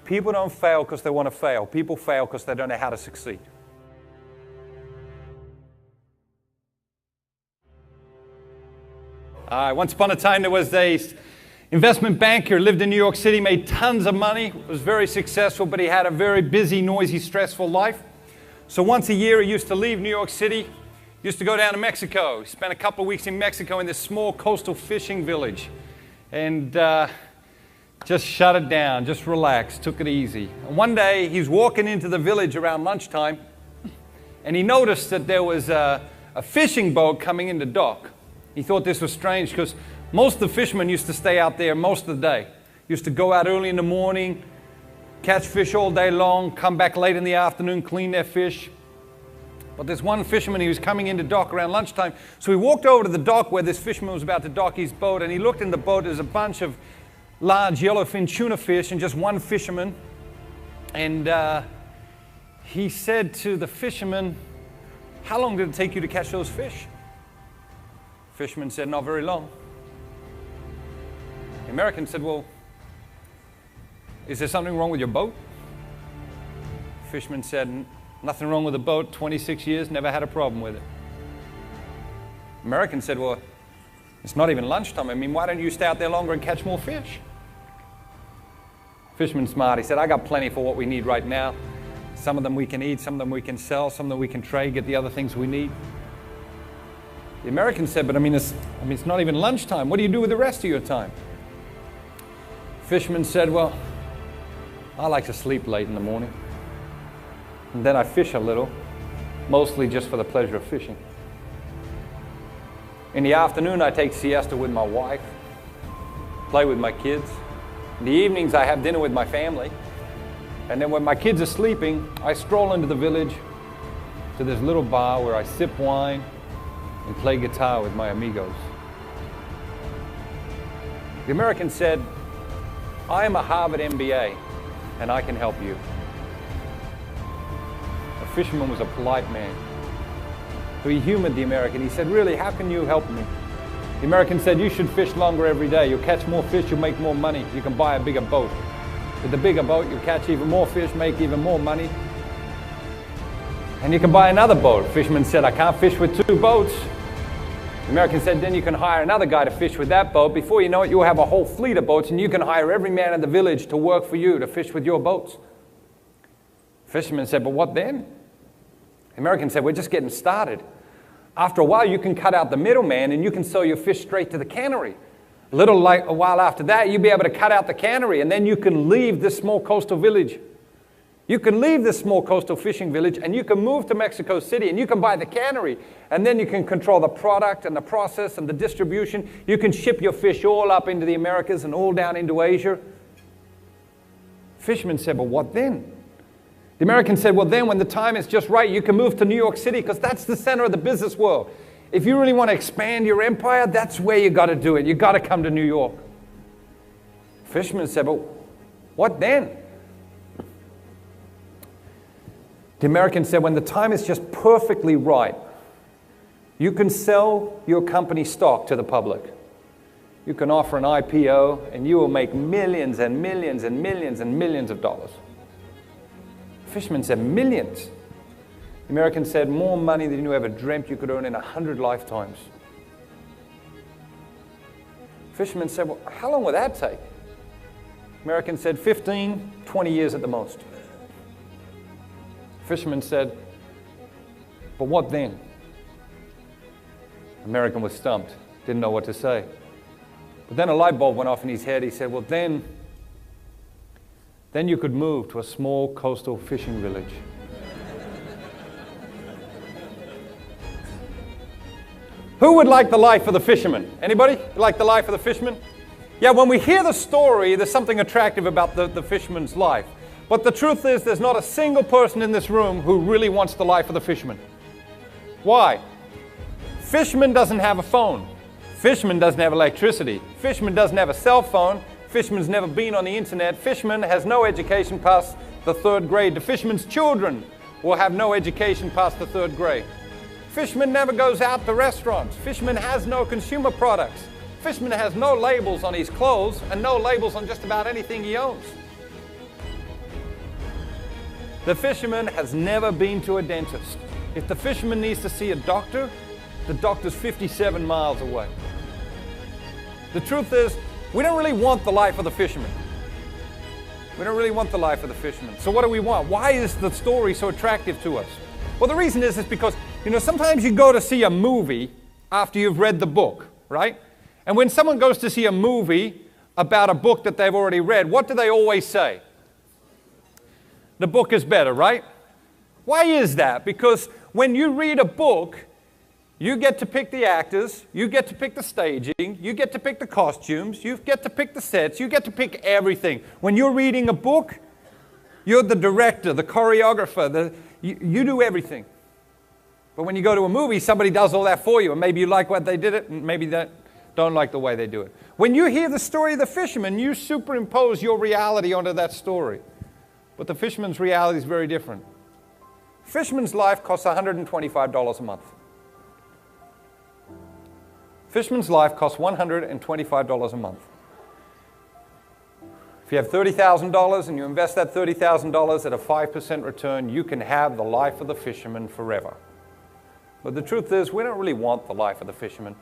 People don't fail because they want to fail. People fail because they don't know how to succeed. Once upon a time, there was a investment banker, lived in New York City, made tons of money, was very successful, but he had a very busy, noisy, stressful life. So once a year, he used to leave New York City, used to go down to Mexico. He spent a couple of weeks in Mexico in this small coastal fishing village. And just shut it down, just relax, took it easy. And one day, he's walking into the village around lunchtime, and he noticed that there was a fishing boat coming into dock. He thought this was strange because most of the fishermen used to stay out there most of the day. Used to go out early in the morning, catch fish all day long, come back late in the afternoon, clean their fish. But this one fisherman, he was coming into dock around lunchtime, so he walked over to the dock where this fisherman was about to dock his boat, and he looked in the boat. There's a bunch of large yellowfin tuna fish and just one fisherman. And he said to the fisherman, "How long did it take you to catch those fish?" The fisherman said, "Not very long." The American said, "Well, is there something wrong with your boat?" The fisherman said, "Nothing wrong with the boat, 26 years, never had a problem with it." The American said, "Well, it's not even lunchtime. I mean, why don't you stay out there longer and catch more fish?" Fisherman's smart. He said, "I got plenty for what we need right now. Some of them we can eat, some of them we can sell, some of them we can trade, get the other things we need." The American said, "But it's not even lunchtime. What do you do with the rest of your time?" Fisherman said, "Well, I like to sleep late in the morning. And then I fish a little, mostly just for the pleasure of fishing. In the afternoon, I take siesta with my wife, play with my kids. In the evenings, I have dinner with my family. And then when my kids are sleeping, I stroll into the village to this little bar where I sip wine and play guitar with my amigos." The American said, "I am a Harvard MBA, and I can help you." The fisherman was a polite man, so he humored the American. He said, "Really, how can you help me?" The American said, "You should fish longer every day. You'll catch more fish, you'll make more money. You can buy a bigger boat. With the bigger boat, you'll catch even more fish, make even more money. And you can buy another boat." The fisherman said, "I can't fish with two boats." The American said, "Then you can hire another guy to fish with that boat. Before you know it, you'll have a whole fleet of boats, and you can hire every man in the village to work for you to fish with your boats." The fisherman said, "But what then?" The American said, "We're just getting started. After a while, you can cut out the middleman, and you can sell your fish straight to the cannery. A while after that, you'll be able to cut out the cannery, and then you can leave this small coastal village. You can leave this small coastal fishing village, and you can move to Mexico City, and you can buy the cannery, and then you can control the product and the process and the distribution. You can ship your fish all up into the Americas and all down into Asia." Fisherman said, "But what then?" The American said, "Well, then when the time is just right, you can move to New York City because that's the center of the business world. If you really want to expand your empire, that's where you got to do it. You got to come to New York." Fisherman said, "But what then?" The American said, "When the time is just perfectly right, you can sell your company stock to the public. You can offer an IPO, and you will make millions and millions and millions and millions of dollars." The fisherman said, "Millions?" The American said, "More money than you ever dreamt you could earn in 100 lifetimes." The fisherman said, "Well, how long will that take?" The American said, 15, 20 years at the most. The fisherman said, "But what then?" The American was stumped, didn't know what to say. But then a light bulb went off in his head. He said, "Well, then you could move to a small coastal fishing village." Who would like the life of the fisherman? Anybody like the life of the fisherman? Yeah, when we hear the story, there's something attractive about the fisherman's life. But the truth is, there's not a single person in this room who really wants the life of the fisherman. Why? Fisherman doesn't have a phone. Fisherman doesn't have electricity. Fisherman doesn't have a cell phone. Fisherman's never been on the internet. Fisherman has no education past the 3rd grade. The fisherman's children will have no education past the 3rd grade. Fisherman never goes out to restaurants. Fisherman has no consumer products. Fisherman has no labels on his clothes and no labels on just about anything he owns. The fisherman has never been to a dentist. If the fisherman needs to see a doctor, the doctor's 57 miles away. The truth is, we don't really want the life of the fisherman. We don't really want the life of the fisherman. So what do we want? Why is the story so attractive to us? Well, the reason is because, sometimes you go to see a movie after you've read the book, right? And when someone goes to see a movie about a book that they've already read, what do they always say? The book is better, right? Why is that? Because when you read a book, you get to pick the actors, you get to pick the staging, you get to pick the costumes, you get to pick the sets, you get to pick everything. When you're reading a book, you're the director, the choreographer, you do everything. But when you go to a movie, somebody does all that for you, and maybe you like what they did it, and maybe they don't like the way they do it. When you hear the story of the fisherman, you superimpose your reality onto that story. But the fisherman's reality is very different. Fisherman's life costs $125 a month. Fisherman's life costs $125 a month. If you have $30,000 and you invest that $30,000 at a 5% return, you can have the life of the fisherman forever. But the truth is, we don't really want the life of the fisherman.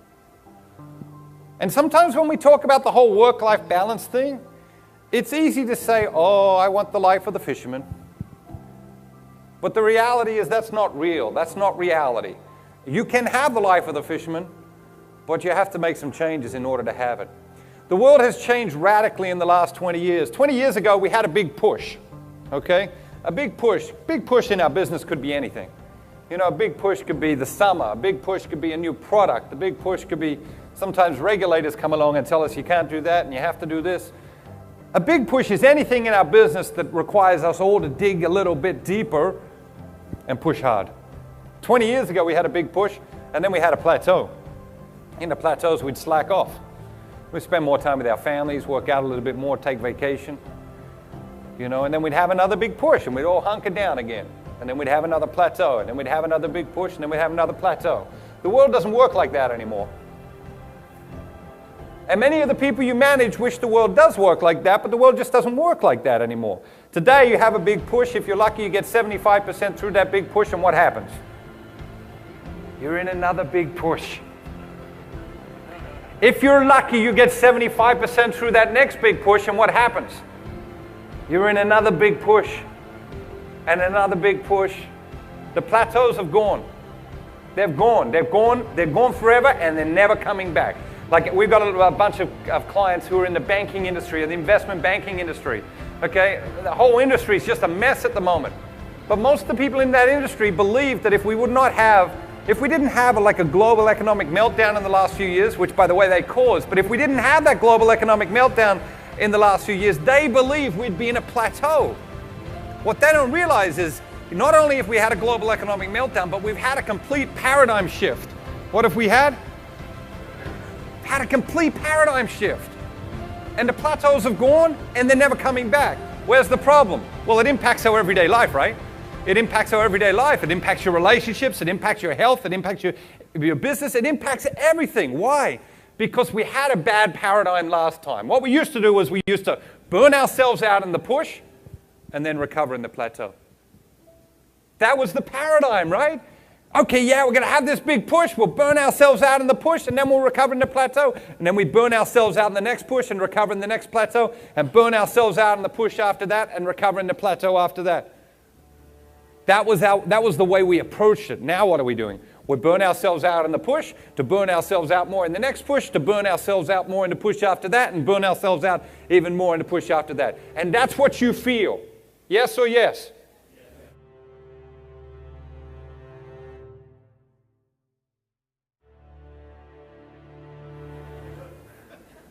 And sometimes when we talk about the whole work-life balance thing, it's easy to say, oh, I want the life of the fisherman. But the reality is that's not real. That's not reality. You can have the life of the fisherman, but you have to make some changes in order to have it. The world has changed radically in the last 20 years. 20 years ago, we had a big push, okay? A big push. Big push in our business could be anything. A big push could be the summer. A big push could be a new product. A big push could be sometimes regulators come along and tell us you can't do that and you have to do this. A big push is anything in our business that requires us all to dig a little bit deeper and push hard. 20 years ago, we had a big push, and then we had a plateau. In the plateaus, we'd slack off. We'd spend more time with our families, work out a little bit more, take vacation. And then we'd have another big push, and we'd all hunker down again. And then we'd have another plateau, and then we'd have another big push, and then we'd have another plateau. The world doesn't work like that anymore. And many of the people you manage wish the world does work like that, but the world just doesn't work like that anymore. Today, you have a big push. If you're lucky, you get 75% through that big push, and what happens? You're in another big push. If you're lucky, you get 75% through that next big push, and what happens? You're in another big push, and another big push. The plateaus have gone. They've gone. They're gone forever, and they're never coming back. Like, we've got a bunch of clients who are in the banking industry, or the investment banking industry, okay? The whole industry is just a mess at the moment. But most of the people in that industry believe that if we didn't have a global economic meltdown in the last few years, which, by the way, they caused, but if we didn't have that global economic meltdown in the last few years, they believe we'd be in a plateau. What they don't realize is, not only have we had a global economic meltdown, but we've had a complete paradigm shift. What have we had? Had a complete paradigm shift. And the plateaus have gone, and they're never coming back. Where's the problem? Well, it impacts our everyday life, right? It impacts our everyday life. It impacts your relationships. It impacts your health. It impacts your business. It impacts everything. Why? Because we had a bad paradigm last time. What we used to do was we used to burn ourselves out in the push and then recover in the plateau. That was the paradigm, right? Okay, yeah, we're going to have this big push. We'll burn ourselves out in the push, and then we'll recover in the plateau. And then we burn ourselves out in the next push and recover in the next plateau, and burn ourselves out in the push after that and recover in the plateau after that. That was the way we approached it. Now what are we doing? We burn ourselves out in the push, to burn ourselves out more in the next push, to burn ourselves out more in the push after that, and burn ourselves out even more in the push after that. And that's what you feel. Yes or yes?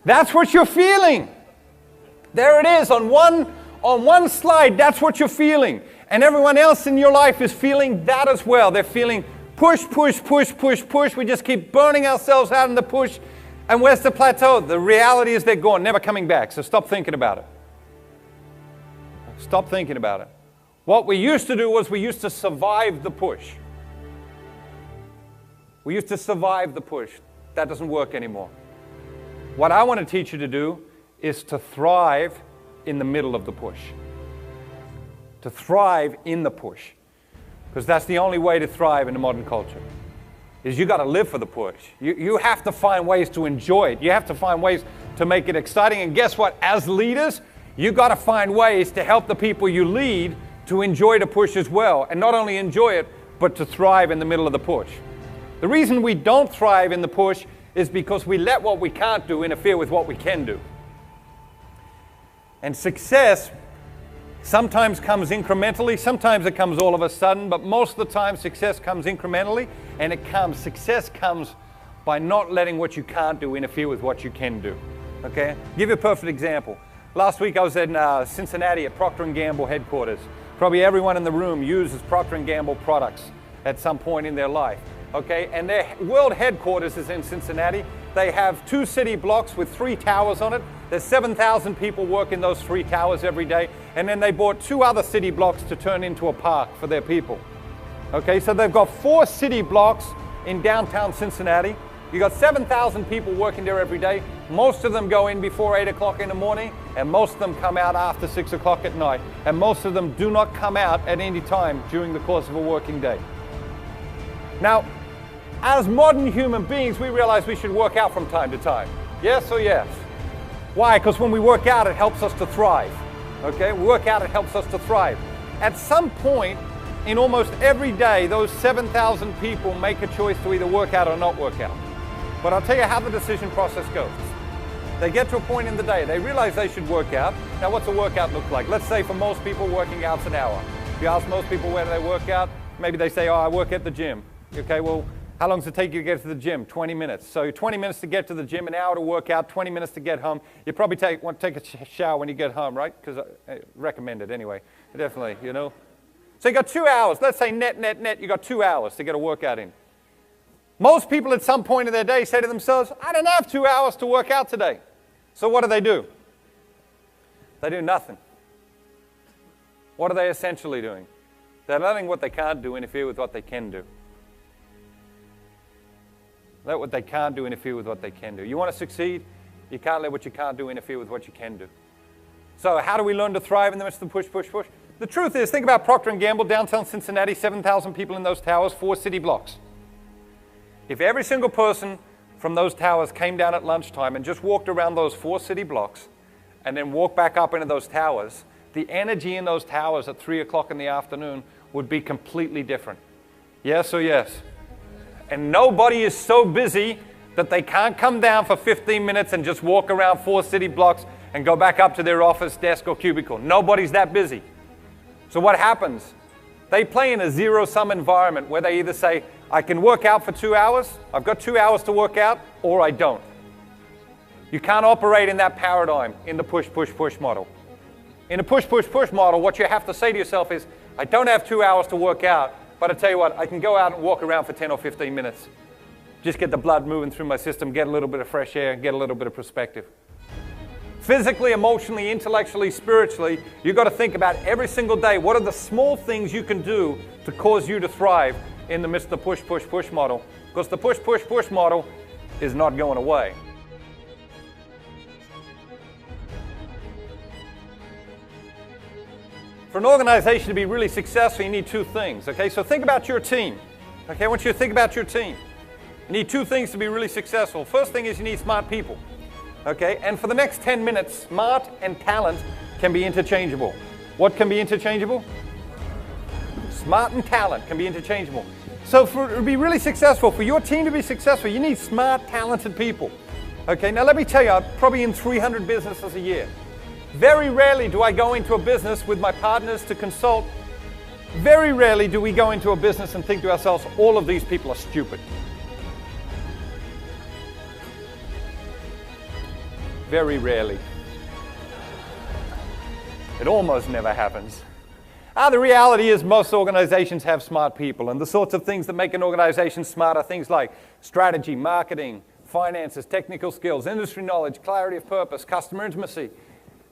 That's what you're feeling. There it is on one slide. That's what you're feeling. And everyone else in your life is feeling that as well. They're feeling push, push, push, push, push. We just keep burning ourselves out in the push. And where's the plateau? The reality is they're gone, never coming back. So stop thinking about it. Stop thinking about it. What we used to do was we used to survive the push. We used to survive the push. That doesn't work anymore. What I want to teach you to do is to thrive in the middle of the push. to thrive in the push. Because that's the only way to thrive in the modern culture, is you got to live for the push. You have to find ways to enjoy it. You have to find ways to make it exciting. And guess what? As leaders, you got to find ways to help the people you lead to enjoy the push as well. And not only enjoy it, but to thrive in the middle of the push. The reason we don't thrive in the push is because we let what we can't do interfere with what we can do. And success sometimes comes incrementally, sometimes it comes all of a sudden, but most of the time success comes incrementally, and success comes by not letting what you can't do interfere with what you can do. Okay? I'll give you a perfect example. Last week I was in Cincinnati at Procter & Gamble headquarters. Probably everyone in the room uses Procter & Gamble products at some point in their life. Okay? And their world headquarters is in Cincinnati. They have 2 city blocks with 3 towers on it. There's 7,000 people work in those 3 towers every day. And then they bought 2 other city blocks to turn into a park for their people. Okay, so they've got 4 city blocks in downtown Cincinnati. You got 7,000 people working there every day. Most of them go in before 8 o'clock in the morning, and most of them come out after 6 o'clock at night. And most of them do not come out at any time during the course of a working day. Now, as modern human beings, we realize we should work out from time to time. Yes or yes? Why? Because when we work out, it helps us to thrive. Okay? We work out, it helps us to thrive. At some point in almost every day, those 7,000 people make a choice to either work out or not work out. But I'll tell you how the decision process goes. They get to a point in the day, they realize they should work out. Now, what's a workout look like? Let's say for most people, working out's an hour. If you ask most people where do they work out, maybe they say, oh, I work at the gym. Okay, well, how long does it take you to get to the gym? 20 minutes. So 20 minutes to get to the gym, an hour to work out, 20 minutes to get home. You probably want to take a shower when you get home, right? Because I recommend it anyway. Definitely, you know. So you got 2 hours. Let's say net, you got 2 hours to get a workout in. Most people at some point in their day say to themselves, I don't have 2 hours to work out today. So what do? They do nothing. What are they essentially doing? They're letting what they can't do interfere with what they can do. Let what they can't do interfere with what they can do. You want to succeed? You can't let what you can't do interfere with what you can do. So how do we learn to thrive in the midst of the push? The truth is, think about Procter & Gamble, downtown Cincinnati, 7,000 people in those towers, 4 city blocks. If every single person from those towers came down at lunchtime and just walked around those 4 city blocks and then walked back up into those towers, the energy in those towers at 3 o'clock in the afternoon would be completely different. Yes or yes? And nobody is so busy that they can't come down for 15 minutes and just walk around 4 city blocks and go back up to their office, desk, or cubicle. Nobody's that busy. So what happens? They play in a zero-sum environment where they either say, I can work out for 2 hours, I've got 2 hours to work out, or I don't. You can't operate in that paradigm in the push model. In a push model, what you have to say to yourself is, I don't have 2 hours to work out, but I tell you what, I can go out and walk around for 10 or 15 minutes. Just get the blood moving through my system, get a little bit of fresh air, get a little bit of perspective. Physically, emotionally, intellectually, spiritually, you've got to think about every single day, what are the small things you can do to cause you to thrive in the midst of the push model? Because the push model is not going away. For an organization to be really successful, you need 2 things, okay? So think about your team, okay? I want you to think about your team. You need 2 things to be really successful. First thing is you need smart people, okay? And for the next 10 minutes, smart and talent can be interchangeable. What can be interchangeable? Smart and talent can be interchangeable. So to be really successful, for your team to be successful, you need smart, talented people, okay? Now let me tell you, I'm probably in 300 businesses a year. Very rarely do I go into a business with my partners to consult. Very rarely do we go into a business and think to ourselves, all of these people are stupid. Very rarely. It almost never happens. The reality is most organizations have smart people, and the sorts of things that make an organization smart are things like strategy, marketing, finances, technical skills, industry knowledge, clarity of purpose, customer intimacy.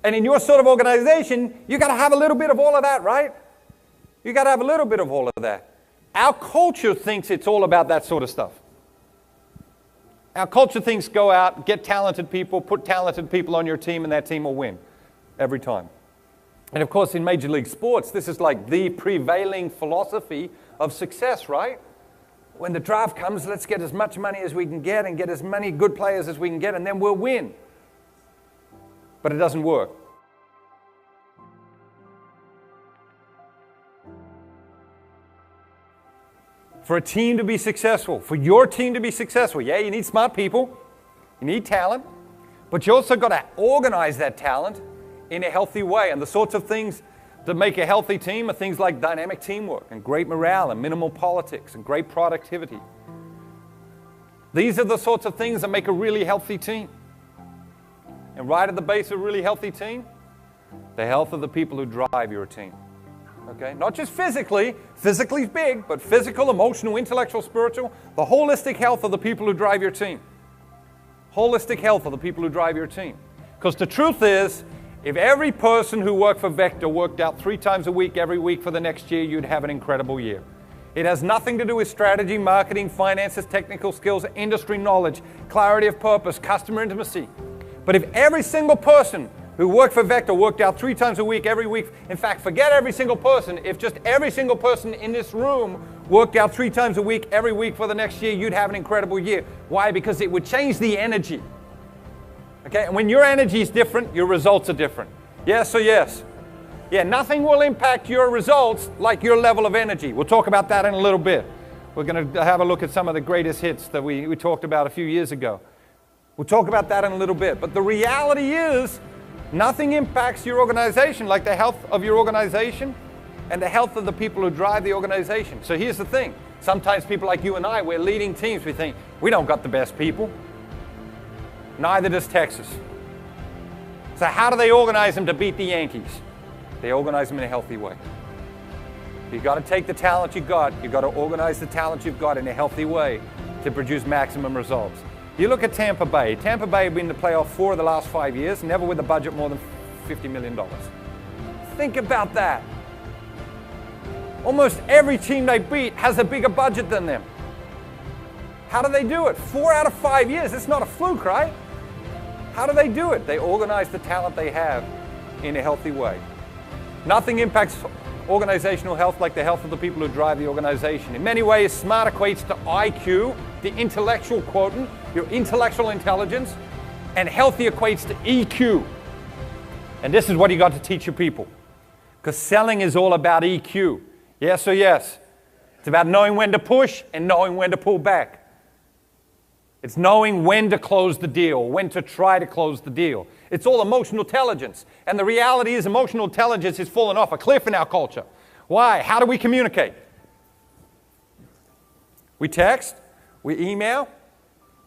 And in your sort of organization, you got to have a little bit of all of that, right? You got to have a little bit of all of that. Our culture thinks it's all about that sort of stuff. Our culture thinks go out, get talented people, put talented people on your team, and that team will win every time. And of course, in Major League Sports, this is like the prevailing philosophy of success, right? When the draft comes, let's get as much money as we can get and get as many good players as we can get, and then we'll win. But it doesn't work. For a team to be successful, for your team to be successful, yeah, you need smart people, you need talent, but you also got to organize that talent in a healthy way. And the sorts of things that make a healthy team are things like dynamic teamwork and great morale and minimal politics and great productivity. These are the sorts of things that make a really healthy team. And right at the base of a really healthy team, the health of the people who drive your team. Okay? Not just physically, physically is big, but physical, emotional, intellectual, spiritual, the holistic health of the people who drive your team. Holistic health of the people who drive your team. Because the truth is, if every person who worked for Vector worked out 3 times a week, every week for the next year, you'd have an incredible year. It has nothing to do with strategy, marketing, finances, technical skills, industry knowledge, clarity of purpose, customer intimacy. But if every single person who worked for Vector worked out 3 times a week, every week. In fact, forget every single person. If just every single person in this room worked out 3 times a week, every week for the next year, you'd have an incredible year. Why? Because it would change the energy. Okay, and when your energy is different, your results are different. Yes or yes? Yeah, nothing will impact your results like your level of energy. We'll talk about that in a little bit. We're going to have a look at some of the greatest hits that we talked about a few years ago. We'll talk about that in a little bit. But the reality is, nothing impacts your organization like the health of your organization and the health of the people who drive the organization. So here's the thing. Sometimes people like you and I, we're leading teams. We think, we don't got the best people. Neither does Texas. So how do they organize them to beat the Yankees? They organize them in a healthy way. You've got to take the talent you got. You've got to organize the talent you've got in a healthy way to produce maximum results. You look at Tampa Bay. Tampa Bay have been in the playoff 4 of the last 5 years, never with a budget more than $50 million. Think about that. Almost every team they beat has a bigger budget than them. How do they do it? 4 out of 5 years. It's not a fluke, right? How do they do it? They organize the talent they have in a healthy way. Nothing impacts organizational health like the health of the people who drive the organization. In many ways, SMART equates to IQ, the intellectual quotient, your intellectual intelligence, and healthy equates to EQ. And this is what you got to teach your people. Because selling is all about EQ. Yes or yes? It's about knowing when to push and knowing when to pull back. It's knowing when to close the deal, when to try to close the deal. It's all emotional intelligence. And the reality is emotional intelligence is falling off a cliff in our culture. Why? How do we communicate? We text, we email,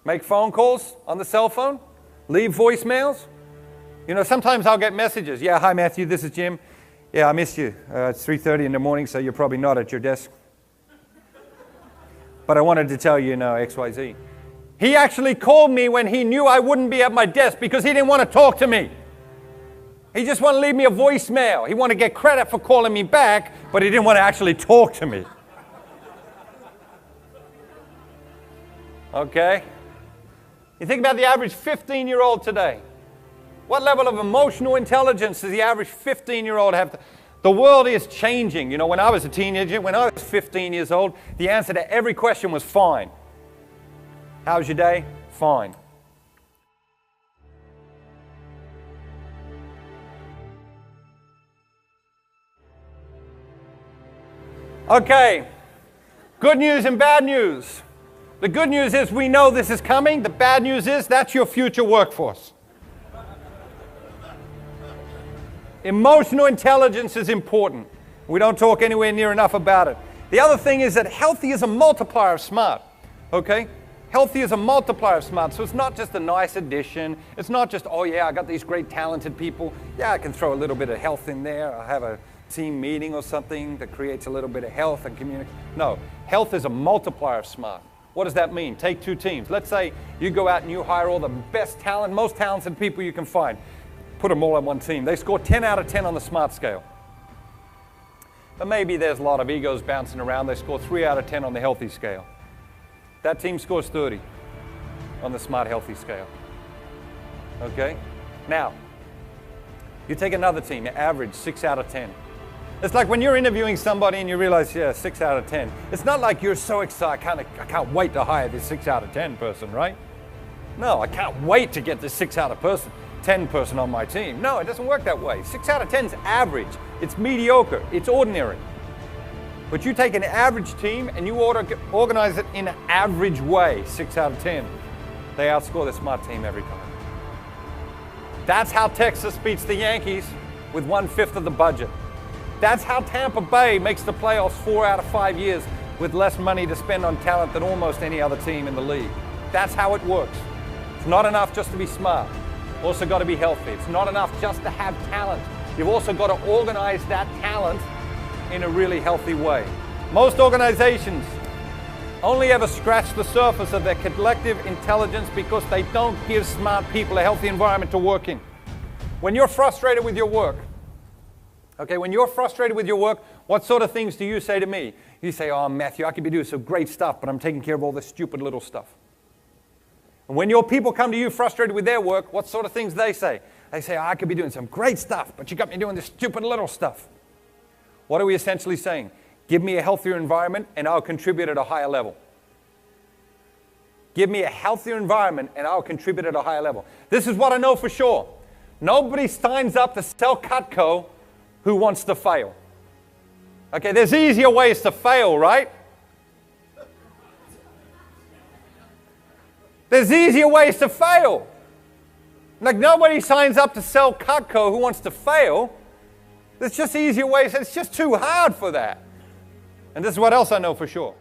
make phone calls on the cell phone, leave voicemails. You know, sometimes I'll get messages. Yeah, hi Matthew, this is Jim. Yeah, I missed you. It's 3:30 in the morning, so you're probably not at your desk. But I wanted to tell you, XYZ. He actually called me when he knew I wouldn't be at my desk because he didn't want to talk to me. He just wanted to leave me a voicemail. He wanted to get credit for calling me back, but he didn't want to actually talk to me. Okay? You think about the average 15-year-old today. What level of emotional intelligence does the average 15-year-old have? The world is changing. You know, when I was a teenager, when I was 15 years old, the answer to every question was fine. How's your day? Fine. Okay, good news and bad news. The good news is we know this is coming. The bad news is that's your future workforce. Emotional intelligence is important. We don't talk anywhere near enough about it. The other thing is that healthy is a multiplier of smart, okay? Healthy is a multiplier of smart, so it's not just a nice addition. It's not just, oh yeah, I got these great talented people. Yeah, I can throw a little bit of health in there. I'll have a team meeting or something that creates a little bit of health and community. No, health is a multiplier of smart. What does that mean? Take 2 teams. Let's say you go out and you hire all the best talent, most talented people you can find. Put them all on one team. They score 10 out of 10 on the smart scale. But maybe there's a lot of egos bouncing around. They score 3 out of 10 on the healthy scale. That team scores 30 on the smart healthy scale. Okay? Now, You take another team, average 6 out of 10. It's like when you're interviewing somebody and you realize, yeah, 6 out of 10. It's not like you're so excited, I can't wait to hire this 6 out of 10 person, right? No, I can't wait to get this 6 out of 10 person on my team. No, it doesn't work that way. 6 out of 10 is average. It's mediocre. It's ordinary. But you take an average team and you organize it in an average way, 6 out of 10. They outscore the smart team every time. That's how Texas beats the Yankees with 1/5 of the budget. That's how Tampa Bay makes the playoffs 4 out of 5 years with less money to spend on talent than almost any other team in the league. That's how it works. It's not enough just to be smart. Also got to be healthy. It's not enough just to have talent. You've also got to organize that talent in a really healthy way. Most organizations only ever scratch the surface of their collective intelligence because they don't give smart people a healthy environment to work in. When you're frustrated with your work, what sort of things do you say to me? You say, oh, Matthew, I could be doing some great stuff, but I'm taking care of all this stupid little stuff. And when your people come to you frustrated with their work, what sort of things they say? They say, oh, I could be doing some great stuff, but you got me doing this stupid little stuff. What are we essentially saying? Give me a healthier environment and I'll contribute at a higher level. Give me a healthier environment and I'll contribute at a higher level. This is what I know for sure. Nobody signs up to sell Cutco who wants to fail. Okay, there's easier ways to fail, right? There's easier ways to fail. Like nobody signs up to sell Cutco who wants to fail. There's just easier ways. It's just too hard for that. And this is what else I know for sure.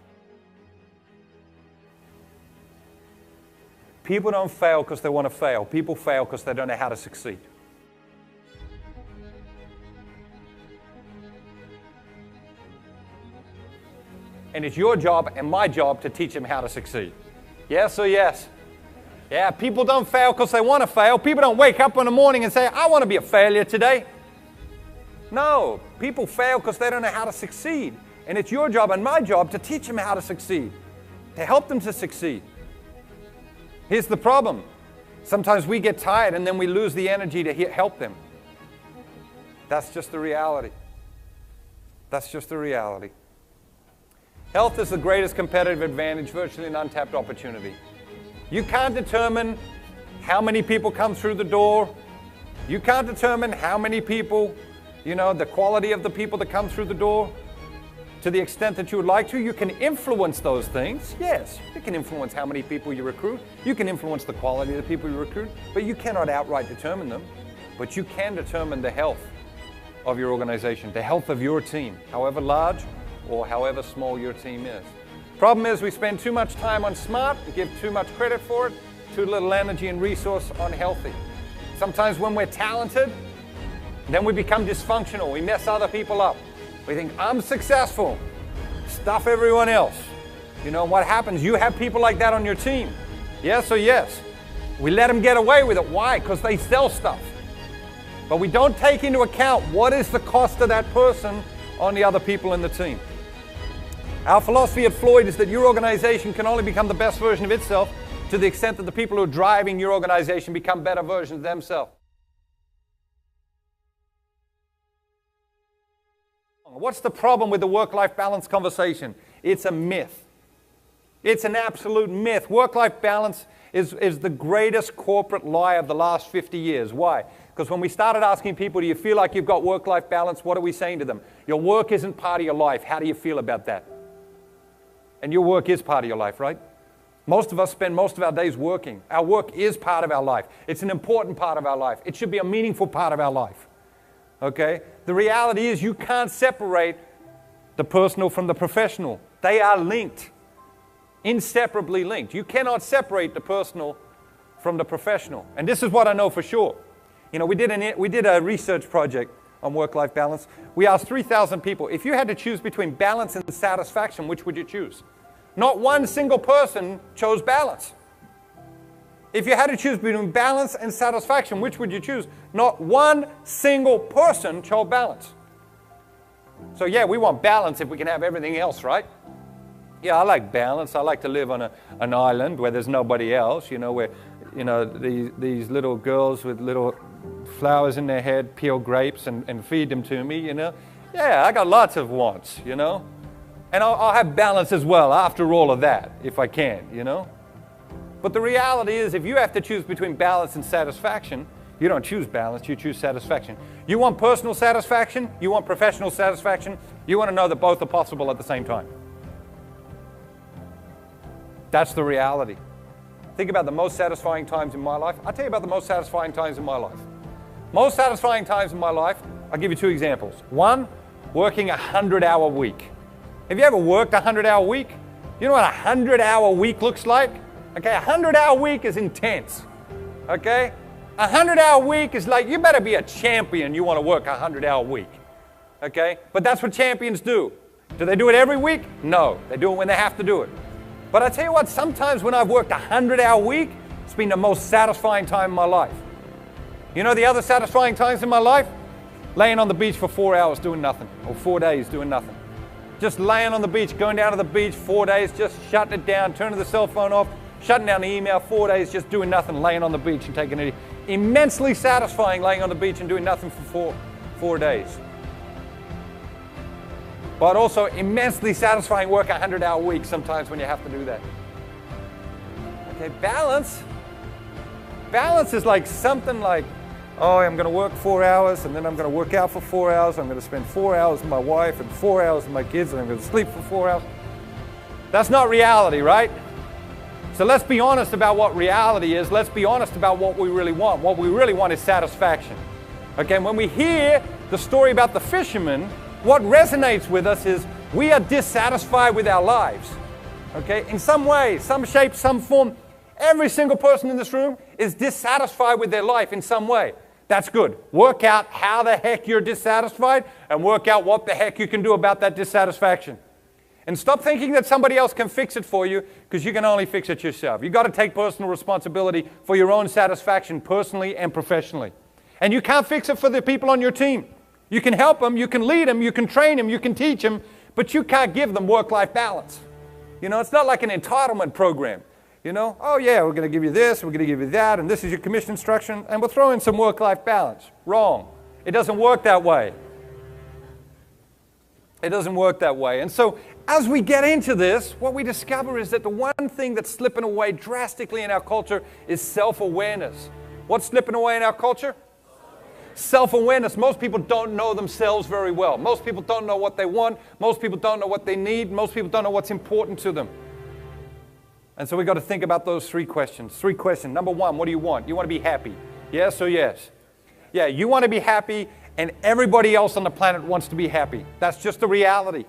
People don't fail because they want to fail. People fail because they don't know how to succeed. And it's your job and my job to teach them how to succeed. Yes or yes? Yeah, people don't fail because they want to fail. People don't wake up in the morning and say, I want to be a failure today. No, people fail because they don't know how to succeed. And it's your job and my job to teach them how to succeed, to help them to succeed. Here's the problem. Sometimes we get tired and then we lose the energy to help them. That's just the reality. That's just the reality. Health is the greatest competitive advantage, virtually an untapped opportunity. You can't determine how many people come through the door. You can't determine how many people, the quality of the people that come through the door to the extent that you would like to. You can influence those things. Yes, you can influence how many people you recruit. You can influence the quality of the people you recruit, but you cannot outright determine them. But you can determine the health of your organization, the health of your team, however large or however small your team is. Problem is we spend too much time on smart, we give too much credit for it, too little energy and resource on healthy. Sometimes when we're talented, then we become dysfunctional. We mess other people up. We think, I'm successful. Stuff everyone else. What happens? You have people like that on your team. Yes or yes? We let them get away with it. Why? Because they sell stuff. But we don't take into account what is the cost of that person on the other people in the team. Our philosophy at Floyd is that your organization can only become the best version of itself to the extent that the people who are driving your organization become better versions of themselves. What's the problem with the work-life balance conversation? It's a myth. It's an absolute myth. Work-life balance is the greatest corporate lie of the last 50 years. Why? Because when we started asking people, do you feel like you've got work-life balance? What are we saying to them? Your work isn't part of your life. How do you feel about that? And your work is part of your life, right? Most of us spend most of our days working. Our work is part of our life. It's an important part of our life. It should be a meaningful part of our life. Okay? The reality is you can't separate the personal from the professional. They are linked, inseparably linked. You cannot separate the personal from the professional. And this is what I know for sure. We did a research project on work-life balance. We asked 3,000 people, if you had to choose between balance and satisfaction, which would you choose? Not one single person chose balance. If you had to choose between balance and satisfaction, which would you choose? Not one single person chose balance. So yeah, we want balance if we can have everything else, right? Yeah, I like balance. I like to live on an island where there's nobody else, where, these little girls with little flowers in their head, peel grapes and feed them to me, you know. Yeah, I got lots of wants, you know. And I'll have balance as well after all of that, if I can, you know. But the reality is, if you have to choose between balance and satisfaction, you don't choose balance, you choose satisfaction. You want personal satisfaction, you want professional satisfaction, you want to know that both are possible at the same time. That's the reality. Think about the most satisfying times in my life. I'll tell you about the most satisfying times in my life. Most satisfying times in my life, I'll give you two examples. One, working a 100-hour week. Have you ever worked a 100-hour week? You know what a 100-hour week looks like? Okay, a 100-hour week is intense. Okay? A 100-hour week is like, you better be a champion you want to work a 100-hour week. Okay? But that's what champions do. Do they do it every week? No. They do it when they have to do it. But I tell you what, sometimes when I've worked a 100-hour week, it's been the most satisfying time in my life. You know the other satisfying times in my life? Laying on the beach for 4 hours doing nothing, or 4 days doing nothing. Just laying on the beach, going down to the beach 4 days, just shutting it down, turning the cell phone off, shutting down the email, 4 days, just doing nothing, laying on the beach and taking it. Immensely satisfying laying on the beach and doing nothing for four days. But also immensely satisfying work a 100-hour week sometimes when you have to do that. Okay, balance. Balance is like something like, oh, I'm going to work 4 hours, and then I'm going to work out for 4 hours. I'm going to spend 4 hours with my wife and 4 hours with my kids, and I'm going to sleep for 4 hours. That's not reality, right? So let's be honest about what reality is. Let's be honest about what we really want. What we really want is satisfaction. Okay, and when we hear the story about the fisherman, what resonates with us is we are dissatisfied with our lives. Okay, in some way, some shape, some form, every single person in this room is dissatisfied with their life in some way. That's good. Work out how the heck you're dissatisfied and work out what the heck you can do about that dissatisfaction. And stop thinking that somebody else can fix it for you, because you can only fix it yourself. You've got to take personal responsibility for your own satisfaction personally and professionally. And you can't fix it for the people on your team. You can help them, you can lead them, you can train them, you can teach them, but you can't give them work-life balance. You know, it's not like an entitlement program. You know, oh yeah, we're going to give you this, we're going to give you that, and this is your commission instruction, and we'll throw in some work-life balance. Wrong. It doesn't work that way. It doesn't work that way. And so as we get into this, what we discover is that the one thing that's slipping away drastically in our culture is self-awareness. What's slipping away in our culture? Self-awareness. Most people don't know themselves very well. Most people don't know what they want. Most people don't know what they need. Most people don't know what's important to them. And so we've got to think about those three questions. Three questions. Number one, what do you want? You want to be happy? Yes or yes? Yeah, you want to be happy, and everybody else on the planet wants to be happy. That's just the reality.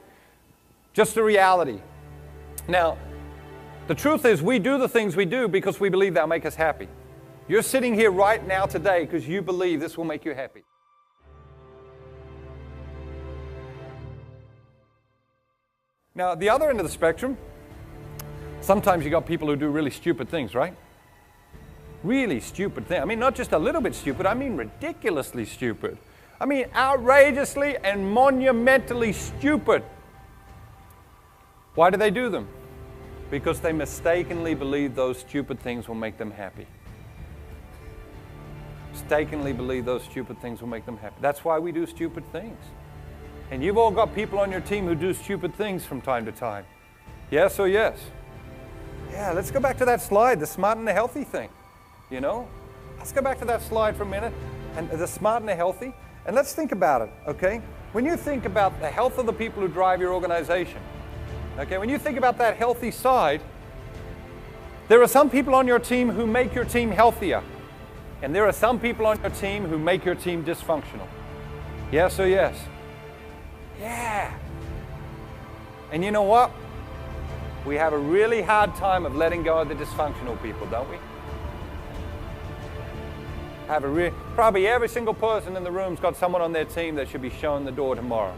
Just the reality. Now, the truth is we do the things we do because we believe they'll make us happy. You're sitting here right now today because you believe this will make you happy. Now, at the other end of the spectrum, sometimes you got people who do really stupid things, right? Really stupid things. I mean, not just a little bit stupid, I mean ridiculously stupid. I mean, outrageously and monumentally stupid. Why do they do them? Because they mistakenly believe those stupid things will make them happy. Mistakenly believe those stupid things will make them happy. That's why we do stupid things. And you've all got people on your team who do stupid things from time to time. Yes or yes? Yeah, let's go back to that slide, the smart and the healthy thing. You know? Let's go back to that slide for a minute, and the smart and the healthy, and let's think about it, okay? When you think about the health of the people who drive your organization, okay, when you think about that healthy side, there are some people on your team who make your team healthier. And there are some people on your team who make your team dysfunctional. Yes or yes? Yeah. And you know what? We have a really hard time of letting go of the dysfunctional people, don't we? Probably every single person in the room's got someone on their team that should be shown the door tomorrow.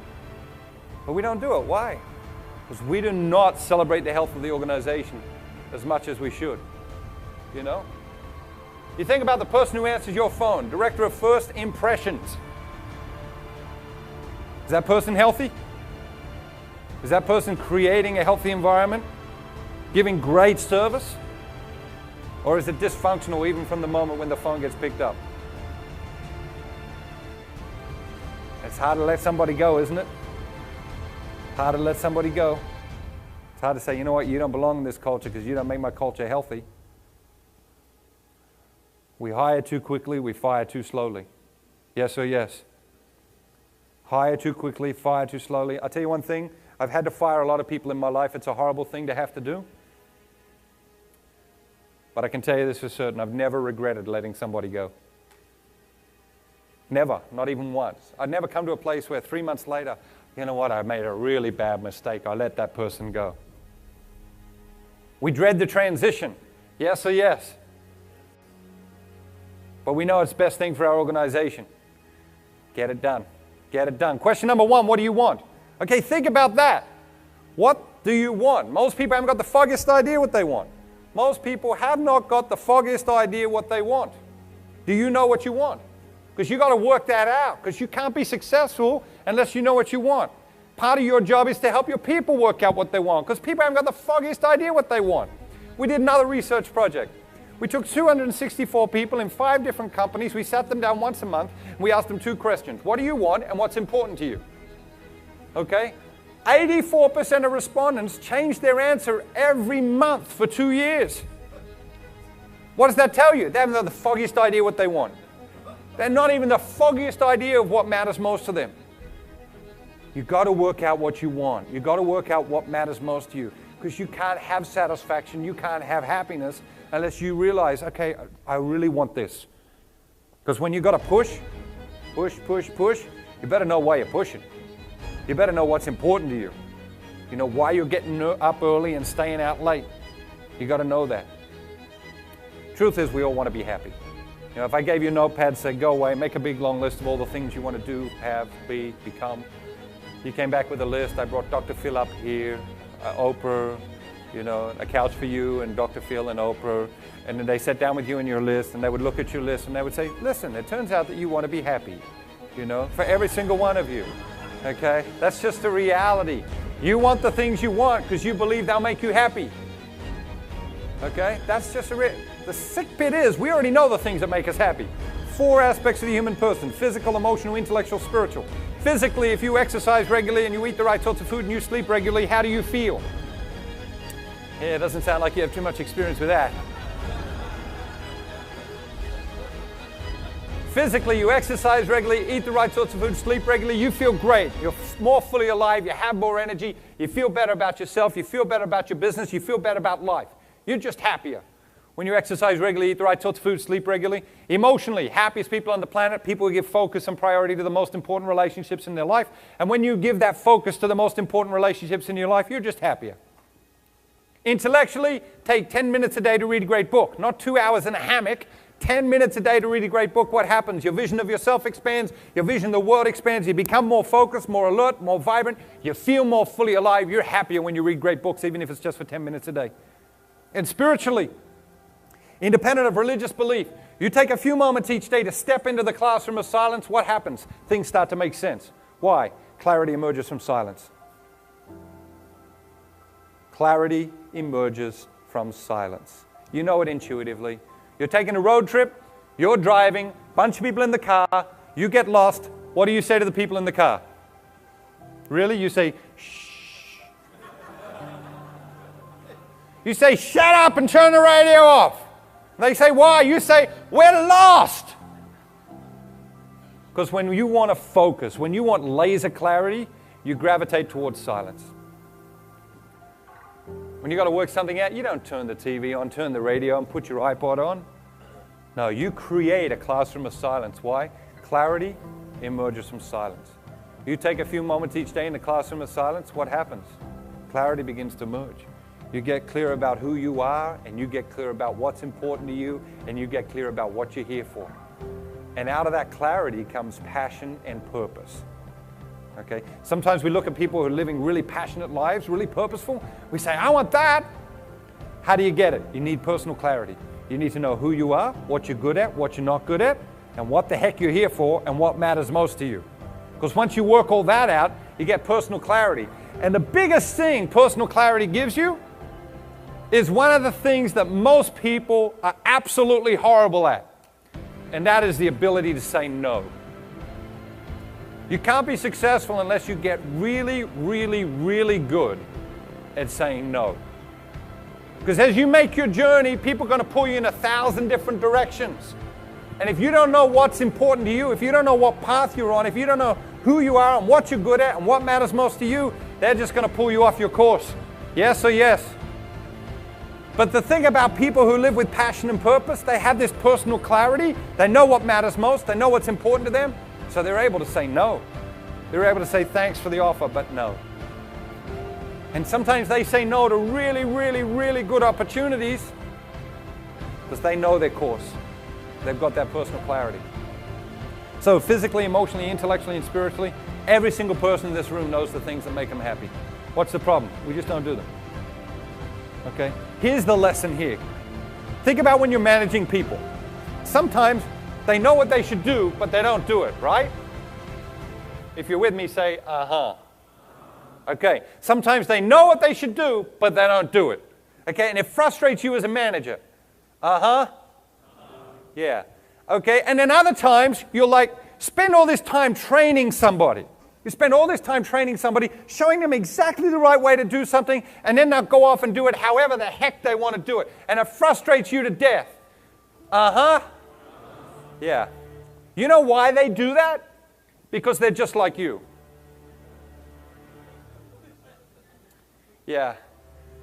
But we don't do it. Why? Because we do not celebrate the health of the organization as much as we should. You know? You think about the person who answers your phone, director of first impressions. Is that person healthy? Is that person creating a healthy environment? Giving great service? Or is it dysfunctional even from the moment when the phone gets picked up? It's hard to let somebody go, isn't it? Hard to let somebody go. It's hard to say, you know what, you don't belong in this culture because you don't make my culture healthy. We hire too quickly, we fire too slowly. Yes or yes? Hire too quickly, fire too slowly. I'll tell you one thing, I've had to fire a lot of people in my life. It's a horrible thing to have to do. But I can tell you this for certain, I've never regretted letting somebody go. Never, not even once. I'd never come to a place where 3 months later, you know what, I made a really bad mistake. I let that person go. We dread the transition. Yes or yes? But we know it's the best thing for our organization. Get it done. Get it done. Question number 1, what do you want? Okay, think about that. What do you want? Most people haven't got the foggiest idea what they want. Most people have not got the foggiest idea what they want. Do you know what you want? Because you've got to work that out. Because you can't be successful unless you know what you want. Part of your job is to help your people work out what they want. Because people haven't got the foggiest idea what they want. We did another research project. We took 264 people in 5 different companies. We sat them down once a month. And we asked them 2 questions. What do you want and what's important to you? Okay? 84% of respondents changed their answer every month for 2 years. What does that tell you? They haven't got the foggiest idea what they want. They're not even the foggiest idea of what matters most to them. You've got to work out what you want. You've got to work out what matters most to you. Because you can't have satisfaction, you can't have happiness unless you realize, okay, I really want this. Because when you've got to push, you better know why you're pushing. You better know what's important to you. You know why you're getting up early and staying out late. You got to know that. Truth is, we all want to be happy. You know, if I gave you a notepad, say, go away, make a big long list of all the things you want to do, have, be, become. You came back with a list. I brought Dr. Phil up here, Oprah, you know, a couch for you and Dr. Phil and Oprah. And then they sat down with you in your list and they would look at your list and they would say, listen, it turns out that you want to be happy, you know, for every single one of you. Okay? That's just the reality. You want the things you want because you believe they'll make you happy. Okay? That's just the sick bit is we already know the things that make us happy. 4 aspects of the human person: physical, emotional, intellectual, spiritual. Physically, if you exercise regularly and you eat the right sorts of food and you sleep regularly, how do you feel? Yeah, it doesn't sound like you have too much experience with that. Physically, you exercise regularly, eat the right sorts of food, sleep regularly, you feel great. You're more fully alive, you have more energy, you feel better about yourself, you feel better about your business, you feel better about life. You're just happier. When you exercise regularly, eat the right sorts of food, sleep regularly. Emotionally, happiest people on the planet, people who give focus and priority to the most important relationships in their life. And when you give that focus to the most important relationships in your life, you're just happier. Intellectually, take 10 minutes a day to read a great book, not 2 hours in a hammock. 10 minutes a day to read a great book. What happens? Your vision of yourself expands. Your vision of the world expands. You become more focused, more alert, more vibrant. You feel more fully alive. You're happier when you read great books, even if it's just for 10 minutes a day. And spiritually, independent of religious belief, you take a few moments each day to step into the classroom of silence. What happens? Things start to make sense. Why? Clarity emerges from silence. Clarity emerges from silence. You know it intuitively. You're taking a road trip, you're driving, bunch of people in the car, you get lost. What do you say to the people in the car? Really? You say, shh. You say, shut up and turn the radio off. They say, why? You say, we're lost. Because when you want to focus, when you want laser clarity, you gravitate towards silence. When you've got to work something out, you don't turn the TV on, turn the radio on, put your iPod on. No, you create a classroom of silence. Why? Clarity emerges from silence. You take a few moments each day in the classroom of silence, what happens? Clarity begins to emerge. You get clear about who you are, and you get clear about what's important to you, and you get clear about what you're here for. And out of that clarity comes passion and purpose. Okay? Sometimes we look at people who are living really passionate lives, really purposeful. We say, I want that. How do you get it? You need personal clarity. You need to know who you are, what you're good at, what you're not good at, and what the heck you're here for, and what matters most to you. Because once you work all that out, you get personal clarity. And the biggest thing personal clarity gives you is one of the things that most people are absolutely horrible at. And that is the ability to say no. You can't be successful unless you get really, really, really good at saying no. Because as you make your journey, people are going to pull you in 1,000 different directions. And if you don't know what's important to you, if you don't know what path you're on, if you don't know who you are and what you're good at and what matters most to you, they're just going to pull you off your course. Yes or yes? But the thing about people who live with passion and purpose, they have this personal clarity. They know what matters most. They know what's important to them. So they're able to say no. They're able to say thanks for the offer, but no. And sometimes they say no to really, really, really good opportunities because they know their course. They've got that personal clarity. So physically, emotionally, intellectually, and spiritually, every single person in this room knows the things that make them happy. What's the problem? We just don't do them. Okay? Here's the lesson here. Think about when you're managing people. Sometimes they know what they should do, but they don't do it, right? If you're with me, say, uh-huh. Okay. Sometimes they know what they should do, but they don't do it. Okay? And it frustrates you as a manager. Uh-huh. Yeah. Okay? And then other times, you'll like spend all this time training somebody. You spend all this time training somebody, showing them exactly the right way to do something, and then they'll go off and do it however the heck they want to do it. And it frustrates you to death. Uh-huh. Yeah. You know why they do that? Because they're just like you. Yeah.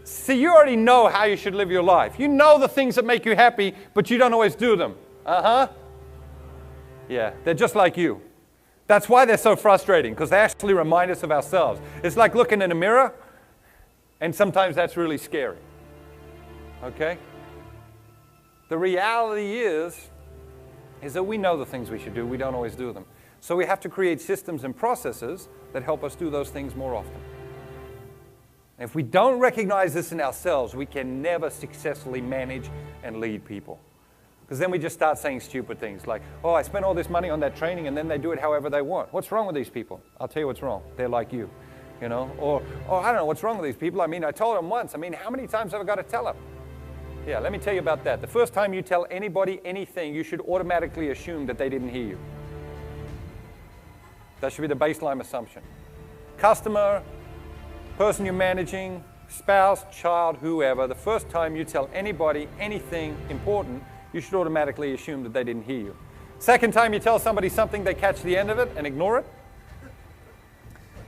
See, you already know how you should live your life. You know the things that make you happy, but you don't always do them. Uh-huh. Yeah, they're just like you. That's why they're so frustrating, because they actually remind us of ourselves. It's like looking in a mirror, and sometimes that's really scary. Okay? The reality is that we know the things we should do. We don't always do them. So we have to create systems and processes that help us do those things more often. If we don't recognize this in ourselves, we can never successfully manage and lead people. Because then we just start saying stupid things like, oh, I spent all this money on that training and then they do it however they want. What's wrong with these people? I'll tell you what's wrong. They're like you, you know. Or I don't know what's wrong with these people. I mean, I told them once. I mean, how many times have I got to tell them? Yeah, let me tell you about that. The first time you tell anybody anything, you should automatically assume that they didn't hear you. That should be the baseline assumption. Customer, person you're managing, spouse, child, whoever, the first time you tell anybody anything important, you should automatically assume that they didn't hear you. Second time you tell somebody something, they catch the end of it and ignore it.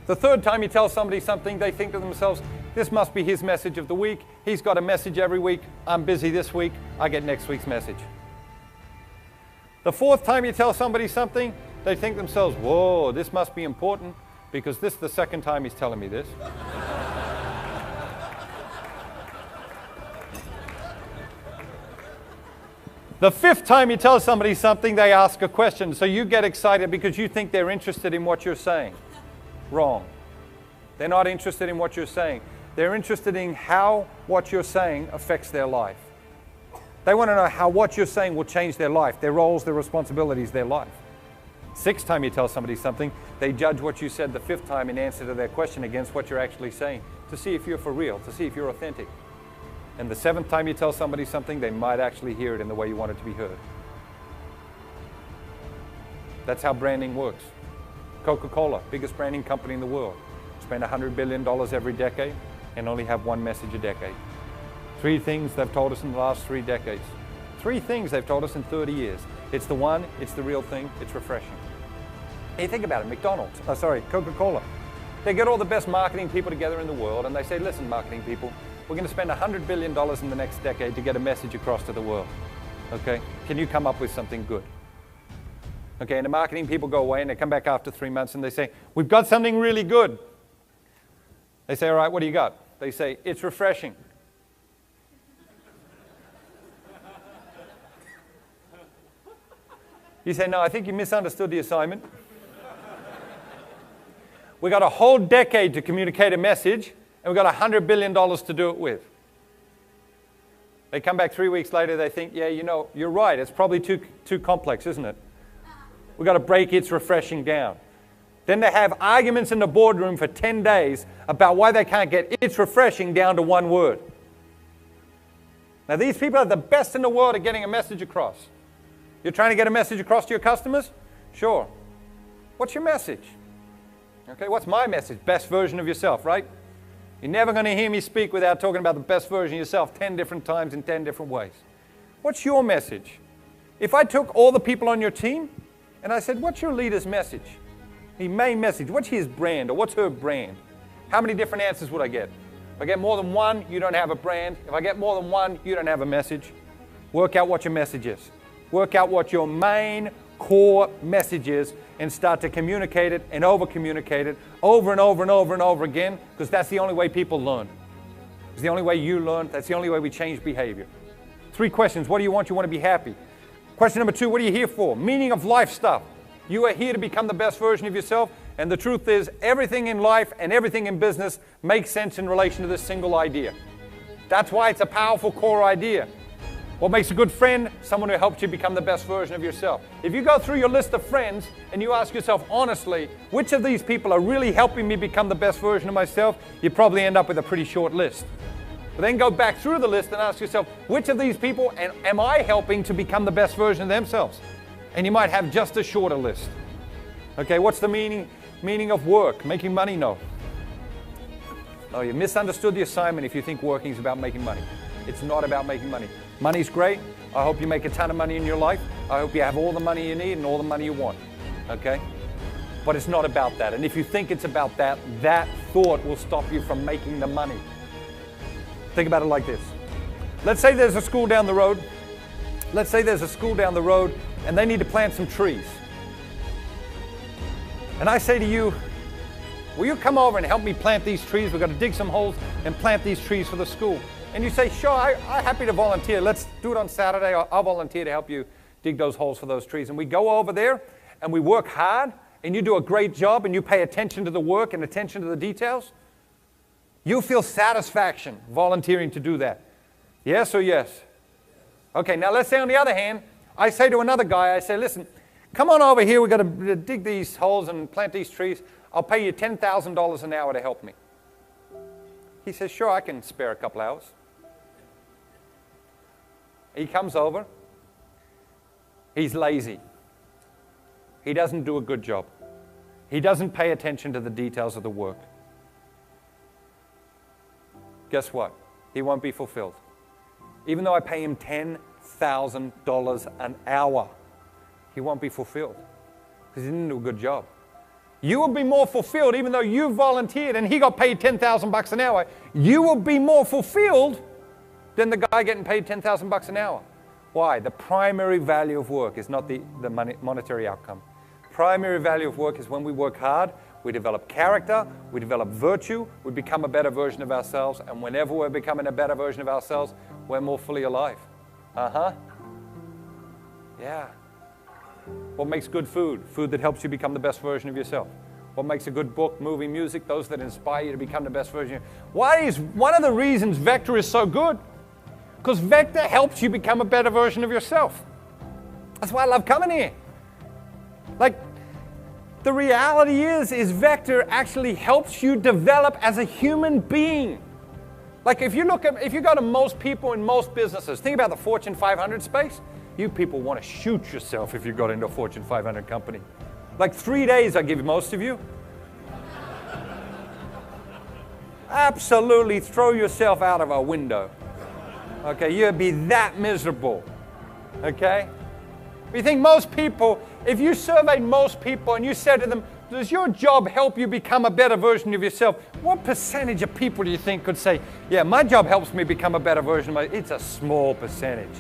The third time you tell somebody something, they think to themselves, this must be his message of the week. He's got a message every week. I'm busy this week. I get next week's message. The fourth time you tell somebody something, they think to themselves, whoa, this must be important because this is the second time he's telling me this. The fifth time you tell somebody something, they ask a question. So you get excited because you think they're interested in what you're saying. Wrong. They're not interested in what you're saying. They're interested in how what you're saying affects their life. They want to know how what you're saying will change their life, their roles, their responsibilities, their life. Sixth time you tell somebody something, they judge what you said the fifth time in answer to their question against what you're actually saying to see if you're for real, to see if you're authentic. And the seventh time you tell somebody something, they might actually hear it in the way you want it to be heard. That's how branding works. Coca-Cola, biggest branding company in the world, spend $100 billion every decade and only have one message a decade. 3 things they've told us in the last 3 decades. 3 things they've told us in 30 years. It's the one, it's the real thing, it's refreshing. Hey, think about it, Coca-Cola. They get all the best marketing people together in the world and they say, listen, marketing people, we're going to spend $100 billion in the next decade to get a message across to the world. Okay? Can you come up with something good? Okay, and the marketing people go away and they come back after 3 months and they say, we've got something really good. They say, all right, what do you got? They say, it's refreshing. You say, no, I think you misunderstood the assignment. We got a whole decade to communicate a message and we've got $100 billion to do it with. They come back 3 weeks later, they think, yeah, you know, you're right, it's probably too complex, isn't it? We've got to break its refreshing down. Then they have arguments in the boardroom for 10 days about why they can't get its refreshing down to 1 word. Now these people are the best in the world at getting a message across. You're trying to get a message across to your customers? Sure. What's your message? Okay, what's my message? Best version of yourself, right? You're never going to hear me speak without talking about the best version of yourself 10 different times in 10 different ways. What's your message? If I took all the people on your team and I said, what's your leader's message? The main message, what's his brand or what's her brand? How many different answers would I get? If I get more than one, you don't have a brand. If I get more than one, you don't have a message. Work out what your message is. Work out what your main core message is and start to communicate it and over-communicate it over and over and over and over again, because that's the only way people learn. It's the only way you learn. That's the only way we change behavior. 3 questions. What do you want? You want to be happy. Question number 2, what are you here for? Meaning of life stuff. You are here to become the best version of yourself, and the truth is everything in life and everything in business makes sense in relation to this single idea. That's why it's a powerful core idea. What makes a good friend? Someone who helps you become the best version of yourself. If you go through your list of friends and you ask yourself honestly, which of these people are really helping me become the best version of myself, you probably end up with a pretty short list. But then go back through the list and ask yourself, which of these people am I helping to become the best version of themselves? And you might have just a shorter list. Okay, what's the meaning of work? Making money? No. No, you misunderstood the assignment if you think working is about making money. It's not about making money. Money's great. I hope you make a ton of money in your life. I hope you have all the money you need and all the money you want. Okay? But it's not about that. And if you think it's about that, that thought will stop you from making the money. Think about it like this. Let's say there's a school down the road. Let's say there's a school down the road and they need to plant some trees. And I say to you, will you come over and help me plant these trees? We've got to dig some holes and plant these trees for the school. And you say, sure, I'm happy to volunteer. Let's do it on Saturday. I'll volunteer to help you dig those holes for those trees. And we go over there and we work hard and you do a great job and you pay attention to the work and attention to the details. You'll feel satisfaction volunteering to do that. Yes or yes? Okay, now let's say on the other hand, I say to another guy, I say, listen, come on over here. We've got to dig these holes and plant these trees. I'll pay you $10,000 an hour to help me. He says, sure, I can spare a couple hours. He comes over. He's lazy. He doesn't do a good job. He doesn't pay attention to the details of the work. Guess what? He won't be fulfilled. Even though I pay him $10,000 an hour, he won't be fulfilled because he didn't do a good job. You will be more fulfilled even though you volunteered and he got paid $10,000 an hour. You will be more fulfilled than the guy getting paid $10,000 an hour. Why? The primary value of work is not the monetary outcome. Primary value of work is when we work hard, we develop character, we develop virtue, we become a better version of ourselves, and whenever we're becoming a better version of ourselves, we're more fully alive. Yeah. What makes good food? Food that helps you become the best version of yourself. What makes a good book, movie, music? Those that inspire you to become the best version of yourself. Why is one of the reasons Vector is so good? Because Vector helps you become a better version of yourself. That's why I love coming here. Like, the reality is Vector actually helps you develop as a human being. Like if you go to most people in most businesses, think about the Fortune 500 space. You people want to shoot yourself if you got into a Fortune 500 company. Like 3 days I give most of you. Absolutely throw yourself out of a window. Okay, you'd be that miserable. Okay? You think most people, if you surveyed most people and you said to them, does your job help you become a better version of yourself? What percentage of people do you think could say, yeah, my job helps me become a better version of myself? It's a small percentage.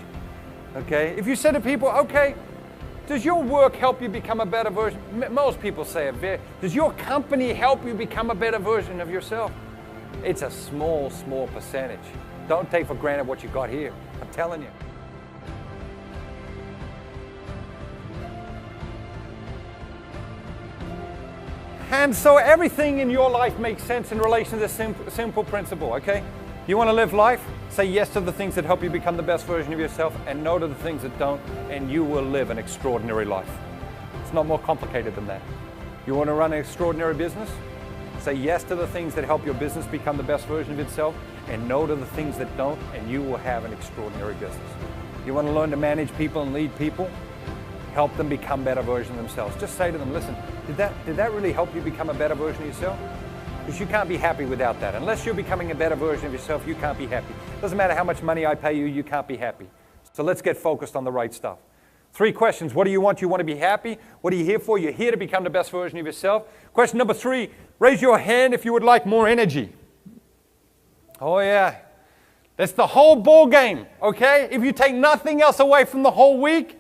Okay? If you said to people, okay, does your work help you become a better version? Most people say it. Does your company help you become a better version of yourself? It's a small, small percentage. Don't take for granted what you got here. I'm telling you. And so everything in your life makes sense in relation to this simple principle, okay? You want to live life? Say yes to the things that help you become the best version of yourself and no to the things that don't, and you will live an extraordinary life. It's not more complicated than that. You want to run an extraordinary business? Say yes to the things that help your business become the best version of itself and no to the things that don't, and you will have an extraordinary business. You want to learn to manage people and lead people? help them become better versions of themselves. Just say to them, listen, did that really help you become a better version of yourself? Because you can't be happy without that. Unless you're becoming a better version of yourself, you can't be happy. Doesn't matter how much money I pay you, you can't be happy. So let's get focused on the right stuff. 3 questions. What do you want? You want to be happy? What are you here for? You're here to become the best version of yourself. Question number 3, raise your hand if you would like more energy. Oh yeah. That's the whole ball game, okay? If you take nothing else away from the whole week,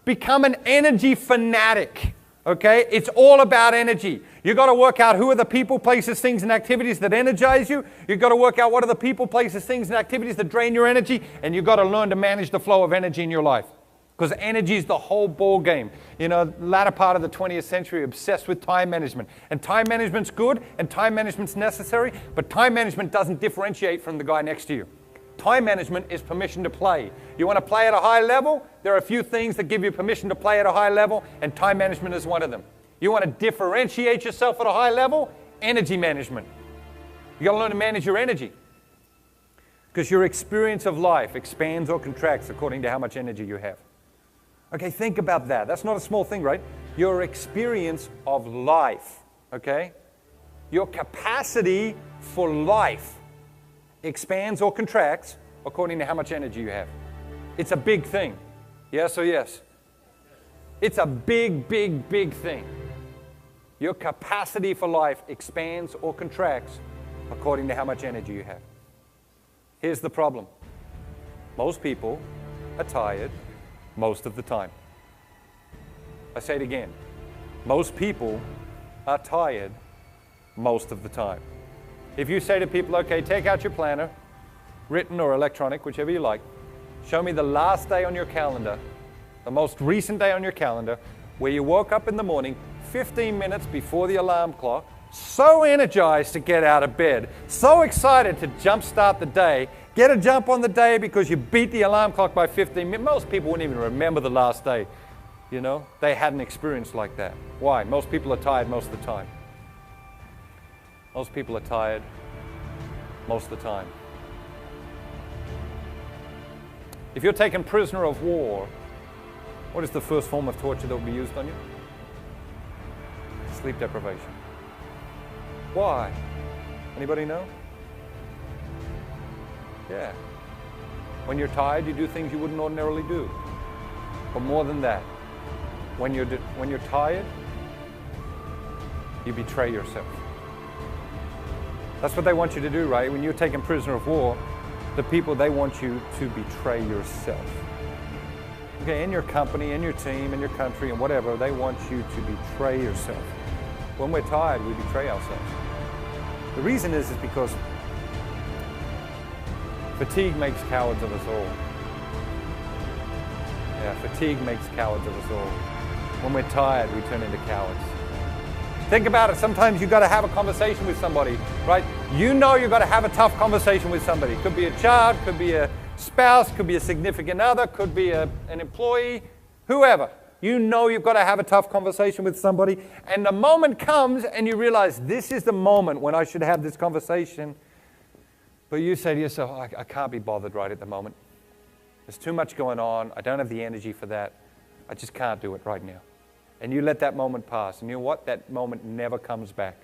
become an energy fanatic, okay? It's all about energy. You've got to work out who are the people, places, things, and activities that energize you. You've got to work out what are the people, places, things, and activities that drain your energy, and you've got to learn to manage the flow of energy in your life. Because energy is the whole ball game. You know, latter part of the 20th century, obsessed with time management. And time management's good, and time management's necessary, but time management doesn't differentiate from the guy next to you. Time management is permission to play. You want to play at a high level? There are a few things that give you permission to play at a high level, and time management is one of them. You want to differentiate yourself at a high level? Energy management. You got to learn to manage your energy. Because your experience of life expands or contracts according to how much energy you have. Okay, think about that. That's not a small thing, right? Your experience of life, okay? Your capacity for life expands or contracts according to how much energy you have. It's a big thing. Yes or yes? It's a big, big, big thing. Your capacity for life expands or contracts according to how much energy you have. Here's the problem. Most people are tired most of the time. I say it again. Most people are tired most of the time. If you say to people, okay, take out your planner, written or electronic, whichever you like, show me the last day on your calendar, the most recent day on your calendar, where you woke up in the morning 15 minutes before the alarm clock, so energized to get out of bed, so excited to jumpstart the day, get a jump on the day because you beat the alarm clock by 15 minutes. Most people wouldn't even remember the last day. You know, they had an experience like that. Why? Most people are tired most of the time. Most people are tired most of the time. If you're taken prisoner of war, what is the first form of torture that will be used on you? Sleep deprivation. Why? Anybody know? Yeah. When you're tired, you do things you wouldn't ordinarily do. But more than that, when you're tired, you betray yourself. That's what they want you to do, right? When you're taken prisoner of war, the people, they want you to betray yourself. Okay, in your company, in your team, in your country, and whatever, they want you to betray yourself. When we're tired, we betray ourselves. The reason is because fatigue makes cowards of us all. Yeah, fatigue makes cowards of us all. When we're tired, we turn into cowards. Think about it. Sometimes you've got to have a conversation with somebody, right? You know you've got to have a tough conversation with somebody. Could be a child, could be a spouse, could be a significant other, could be an employee, whoever. You know you've got to have a tough conversation with somebody. And the moment comes and you realize this is the moment when I should have this conversation. But you say to yourself, I can't be bothered right at the moment. There's too much going on. I don't have the energy for that. I just can't do it right now. And you let that moment pass. And you know what? That moment never comes back.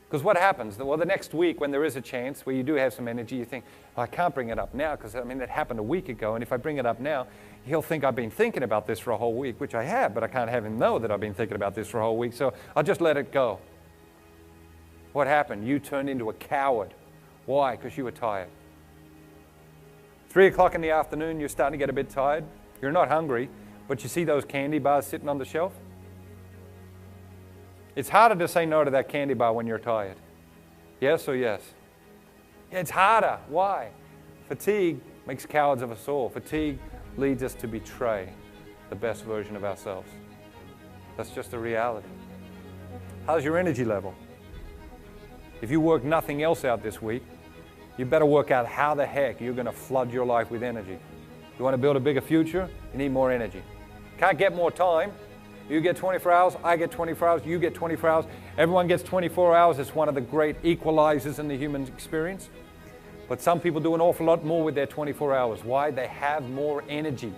Because what happens? Well, the next week when there is a chance where you do have some energy, you think, I can't bring it up now because, I mean, it happened a week ago. And if I bring it up now, he'll think I've been thinking about this for a whole week, which I have, but I can't have him know that I've been thinking about this for a whole week. So I'll just let it go. What happened? You turned into a coward. Why? Because you were tired. 3 o'clock in the afternoon, you're starting to get a bit tired. You're not hungry, but you see those candy bars sitting on the shelf? It's harder to say no to that candy bar when you're tired. Yes or yes? Yeah, it's harder. Why? Fatigue makes cowards of us all. Fatigue leads us to betray the best version of ourselves. That's just a reality. How's your energy level? If you work nothing else out this week, you better work out how the heck you're going to flood your life with energy. You want to build a bigger future? You need more energy. Can't get more time. You get 24 hours, I get 24 hours, you get 24 hours. Everyone gets 24 hours. It's one of the great equalizers in the human experience. But some people do an awful lot more with their 24 hours. Why? They have more energy.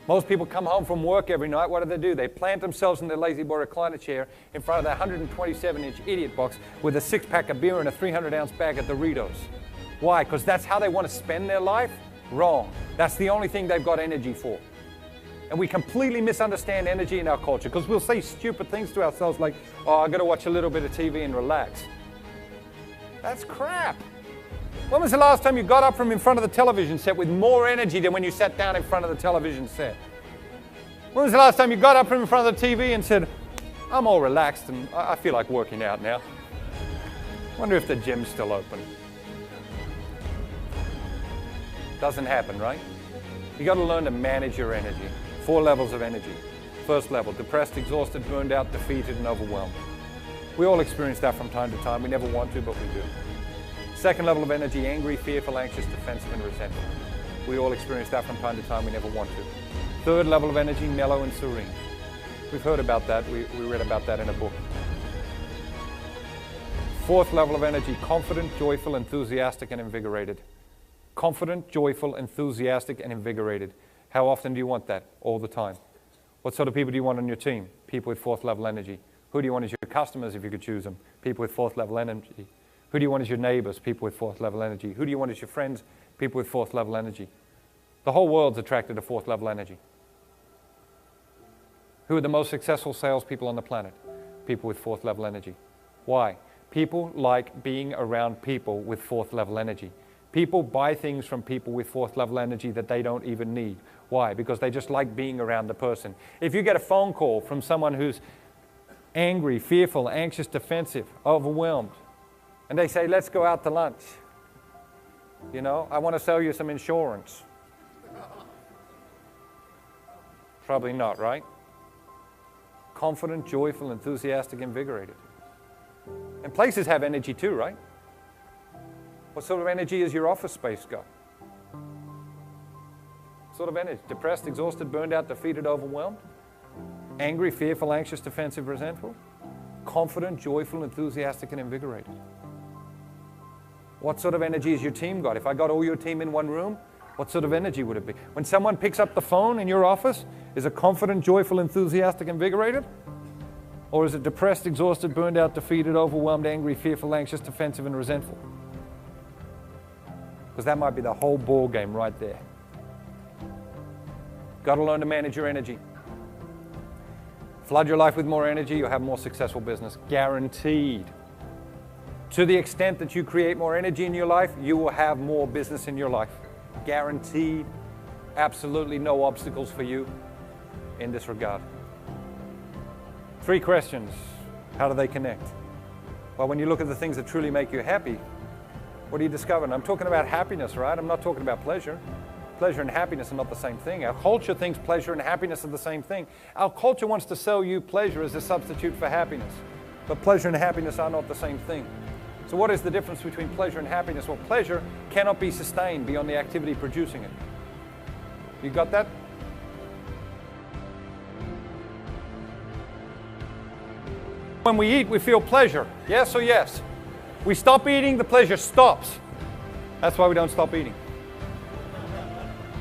Most people come home from work every night. What do? They plant themselves in their lazy boy recliner chair in front of that 127-inch idiot box with a six-pack of beer and a 300-ounce bag of Doritos. Why? Because that's how they want to spend their life? Wrong. That's the only thing they've got energy for. And we completely misunderstand energy in our culture because we'll say stupid things to ourselves like, oh, I've got to watch a little bit of TV and relax. That's crap. When was the last time you got up from in front of the television set with more energy than when you sat down in front of the television set? When was the last time you got up from in front of the TV and said, I'm all relaxed and I feel like working out now? Wonder if the gym's still open. Doesn't happen, right? You got to learn to manage your energy. 4 levels of energy. First level, depressed, exhausted, burned out, defeated, and overwhelmed. We all experience that from time to time. We never want to, but we do. Second level of energy, angry, fearful, anxious, defensive, and resentful. We all experience that from time to time. We never want to. Third level of energy, mellow and serene. We've heard about that. We read about that in a book. Fourth level of energy, confident, joyful, enthusiastic, and invigorated. Confident, joyful, enthusiastic, and invigorated. How often do you want that? All the time. What sort of people do you want on your team? People with fourth level energy. Who do you want as your customers if you could choose them? People with fourth level energy. Who do you want as your neighbors? People with fourth level energy. Who do you want as your friends? People with fourth level energy. The whole world's attracted to fourth level energy. Who are the most successful salespeople on the planet? People with fourth level energy. Why? People like being around people with fourth level energy. People buy things from people with fourth level energy that they don't even need. Why? Because they just like being around the person. If you get a phone call from someone who's angry, fearful, anxious, defensive, overwhelmed, and they say, let's go out to lunch. You know, I want to sell you some insurance. Probably not, right? Confident, joyful, enthusiastic, invigorated. And places have energy too, right? What sort of energy has your office space got? What sort of energy? Depressed, exhausted, burned out, defeated, overwhelmed? Angry, fearful, anxious, defensive, resentful? Confident, joyful, enthusiastic, and invigorated. What sort of energy has your team got? If I got all your team in one room, what sort of energy would it be? When someone picks up the phone in your office, is it confident, joyful, enthusiastic, invigorated? Or is it depressed, exhausted, burned out, defeated, overwhelmed, angry, fearful, anxious, defensive, and resentful? Because that might be the whole ball game right there. Got to learn to manage your energy. Flood your life with more energy, you'll have more successful business. Guaranteed. To the extent that you create more energy in your life, you will have more business in your life. Guaranteed. Absolutely no obstacles for you in this regard. 3 questions. How do they connect? Well, when you look at the things that truly make you happy, what are you discovering? I'm talking about happiness, right? I'm not talking about pleasure. Pleasure and happiness are not the same thing. Our culture thinks pleasure and happiness are the same thing. Our culture wants to sell you pleasure as a substitute for happiness. But pleasure and happiness are not the same thing. So what is the difference between pleasure and happiness? Well, pleasure cannot be sustained beyond the activity producing it. You got that? When we eat, we feel pleasure. Yes or yes? We stop eating, the pleasure stops. That's why we don't stop eating.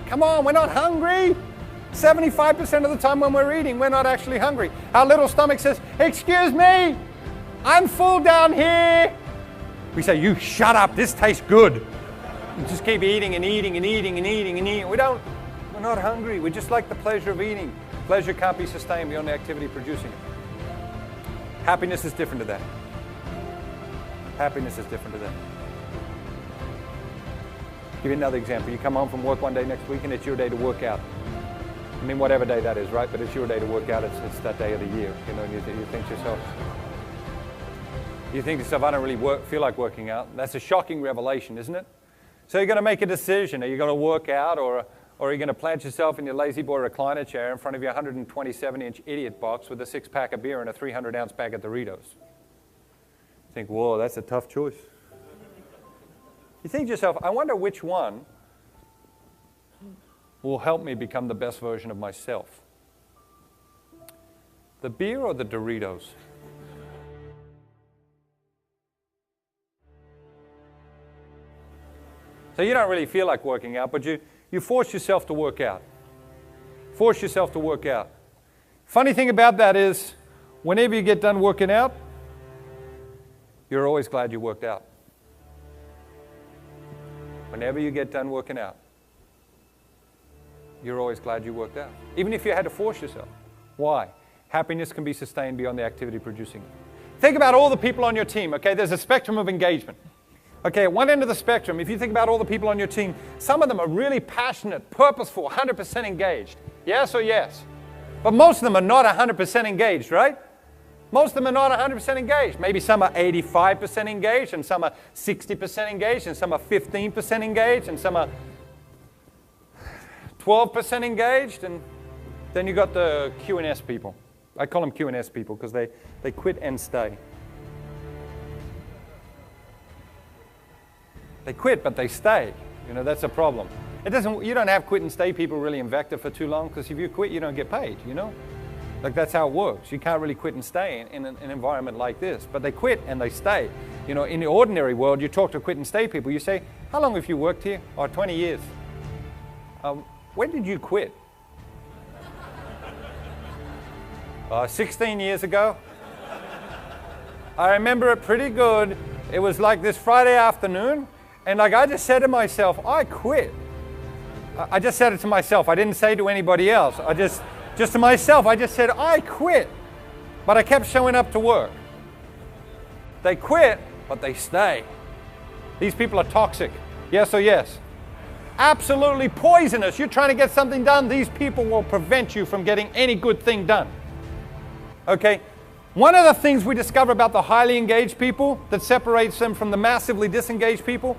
Come on, we're not hungry. 75% of the time when we're eating, we're not actually hungry. Our little stomach says, excuse me, I'm full down here. We say, you shut up, this tastes good. We just keep eating and eating and eating and eating and eating. We're not hungry. We just like the pleasure of eating. Pleasure can't be sustained beyond the activity producing it. Happiness is different to that. Happiness is different to that. Give you another example. You come home from work one day next week and it's your day to work out. I mean, whatever day that is, right? But it's your day to work out. It's that day of the year. You know, and you think to yourself, I don't really feel like working out. That's a shocking revelation, isn't it? So you're going to make a decision. Are you going to work out or are you going to plant yourself in your lazy boy recliner chair in front of your 127-inch idiot box with a 6-pack of beer and a 300-ounce bag of Doritos? You think, whoa, that's a tough choice. You think to yourself, I wonder which one will help me become the best version of myself. The beer or the Doritos? So you don't really feel like working out, but you force yourself to work out. Force yourself to work out. Funny thing about that is, whenever you get done working out, you're always glad you worked out. Whenever you get done working out, you're always glad you worked out. Even if you had to force yourself. Why? Happiness can be sustained beyond the activity producing it. Think about all the people on your team, okay? There's a spectrum of engagement. Okay, at one end of the spectrum, if you think about all the people on your team, some of them are really passionate, purposeful, 100% engaged. Yes or yes? But most of them are not 100% engaged, right? Most of them are not 100% engaged. Maybe some are 85% engaged, and some are 60% engaged, and some are 15% engaged, and some are 12% engaged, and then you got the Q&S people. I call them Q&S people because they quit and stay. They quit, but they stay. You know, that's a problem. You don't have quit and stay people really in Vector for too long, because if you quit, you don't get paid, you know? Like, that's how it works. You can't really quit and stay in an environment like this. But they quit and they stay. You know, in the ordinary world, you talk to quit and stay people, you say, how long have you worked here? Oh, 20 years. When did you quit? 16 years ago. I remember it pretty good. It was like this Friday afternoon, and like I just said to myself, I quit. I just said it to myself. I didn't say it to anybody else. Just to myself, I just said, I quit. But I kept showing up to work. They quit, but they stay. These people are toxic. Yes or yes? Absolutely poisonous. You're trying to get something done. These people will prevent you from getting any good thing done. Okay? One of the things we discover about the highly engaged people that separates them from the massively disengaged people,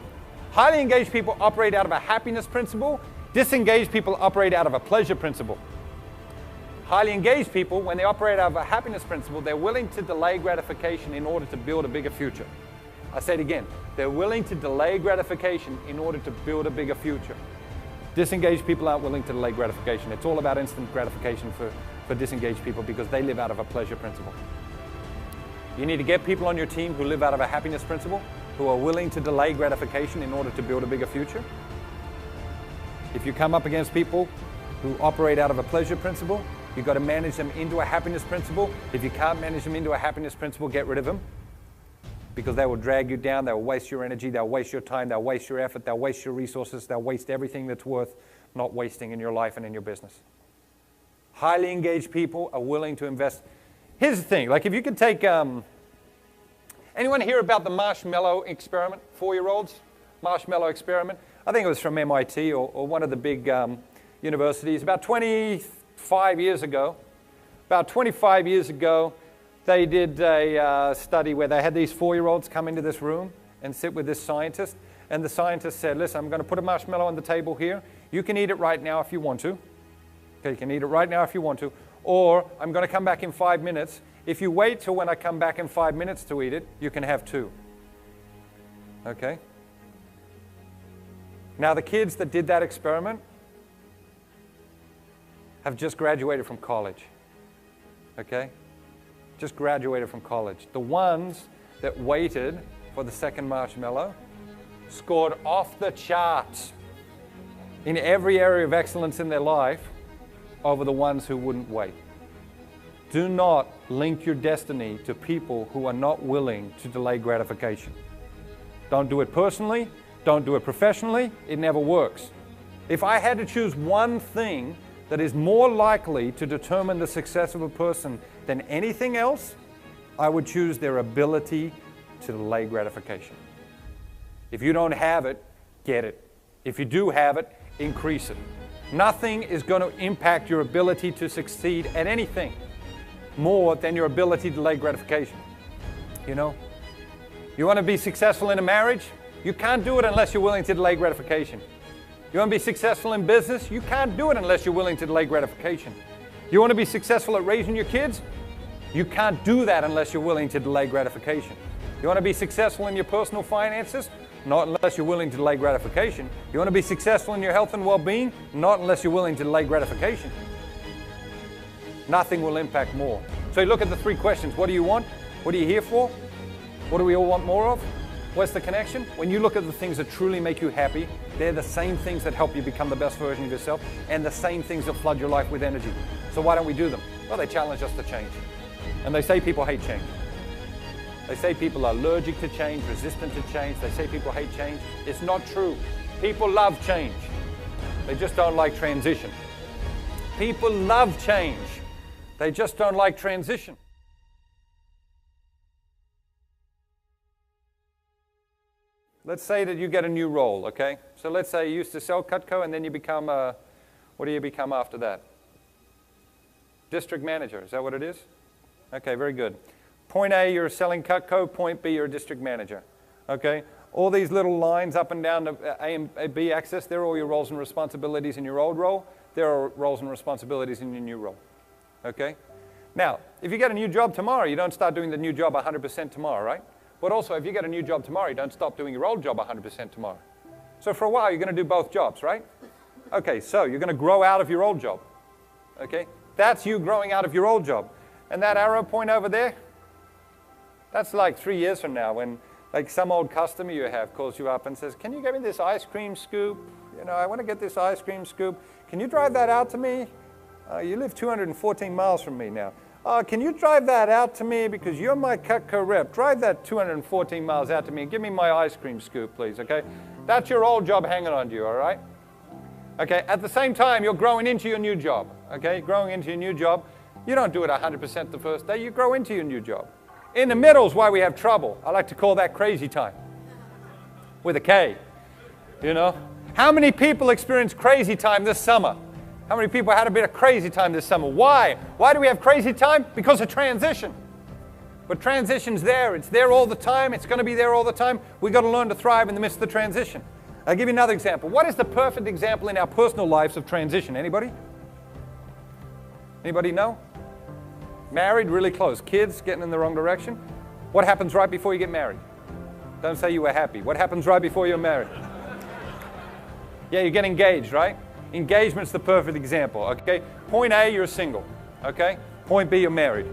highly engaged people operate out of a happiness principle. Disengaged people operate out of a pleasure principle. Highly engaged people, when they operate out of a happiness principle, they're willing to delay gratification in order to build a bigger future. I say it again. They're willing to delay gratification in order to build a bigger future. Disengaged people aren't willing to delay gratification. It's all about instant gratification for disengaged people because they live out of a pleasure principle. You need to get people on your team who live out of a happiness principle, who are willing to delay gratification in order to build a bigger future. If you come up against people who operate out of a pleasure principle, you've got to manage them into a happiness principle. If you can't manage them into a happiness principle, get rid of them. Because they will drag you down, they will waste your energy, they'll waste your time, they'll waste your effort, they'll waste your resources, they'll waste everything that's worth not wasting in your life and in your business. Highly engaged people are willing to invest. Here's the thing, like if you could take, anyone hear about the marshmallow experiment, 4-year-olds? Marshmallow experiment? I think it was from MIT or one of the big universities. About 25 years ago, they did a study where they had these 4-year-olds come into this room and sit with this scientist. And the scientist said, listen, I'm going to put a marshmallow on the table here. You can eat it right now if you want to. Okay, you can eat it right now if you want to. Or I'm going to come back in 5 minutes. If you wait till when I come back in 5 minutes to eat it, you can have 2. Okay? Now the kids that did that experiment have just graduated from college. Okay? Just graduated from college. The ones that waited for the second marshmallow scored off the charts in every area of excellence in their life over the ones who wouldn't wait. Do not link your destiny to people who are not willing to delay gratification. Don't do it personally. Don't do it professionally. It never works. If I had to choose one thing that is more likely to determine the success of a person than anything else, I would choose their ability to delay gratification. If you don't have it, get it. If you do have it, increase it. Nothing is going to impact your ability to succeed at anything more than your ability to delay gratification. You know? You want to be successful in a marriage? You can't do it unless you're willing to delay gratification. You want to be successful in business? You can't do it unless you're willing to delay gratification. You want to be successful at raising your kids? You can't do that unless you're willing to delay gratification. You want to be successful in your personal finances? Not unless you're willing to delay gratification. You want to be successful in your health and well-being? Not unless you're willing to delay gratification. Nothing will impact more. So you look at the 3 questions. What do you want? What are you here for? What do we all want more of? What's the connection? When you look at the things that truly make you happy, they're the same things that help you become the best version of yourself and the same things that flood your life with energy. So why don't we do them? Well, they challenge us to change. And they say people hate change. They say people are allergic to change, resistant to change. They say people hate change. It's not true. People love change. They just don't like transition. People love change. They just don't like transition. Let's say that you get a new role, okay? So let's say you used to sell Cutco and then you become what do you become after that? District manager, is that what it is? Okay, very good. Point A, you're selling Cutco. Point B, you're a district manager, okay? All these little lines up and down the A and B axis, they're all your roles and responsibilities in your old role. There are roles and responsibilities in your new role, okay? Now, if you get a new job tomorrow, you don't start doing the new job 100% tomorrow, right? But also, if you get a new job tomorrow, you don't stop doing your old job 100% tomorrow. So for a while, you're going to do both jobs, right? Okay, so you're going to grow out of your old job, okay? That's you growing out of your old job. And that arrow point over there, that's like 3 years from now when like some old customer you have calls you up and says, can you give me this ice cream scoop? You know, I want to get this ice cream scoop. Can you drive that out to me? You live 214 miles from me now. Can you drive that out to me because you're my Cutco rep? Drive that 214 miles out to me and give me my ice cream scoop, please, okay? That's your old job hanging on to you, all right? Okay, at the same time, you're growing into your new job, okay? Growing into your new job. You don't do it 100% the first day. You grow into your new job. In the middle is why we have trouble. I like to call that crazy time with a K, you know? How many people experienced crazy time this summer? How many people had a bit of crazy time this summer? Why? Why do we have crazy time? Because of transition. But transition's there. It's there all the time. It's going to be there all the time. We've got to learn to thrive in the midst of the transition. I'll give you another example. What is the perfect example in our personal lives of transition? Anybody? Anybody know? Married, really close. Kids, getting in the wrong direction. What happens right before you get married? Don't say you were happy. What happens right before you're married? Yeah, you get engaged, right? Engagement's the perfect example, okay? Point A, you're single, okay? Point B, you're married,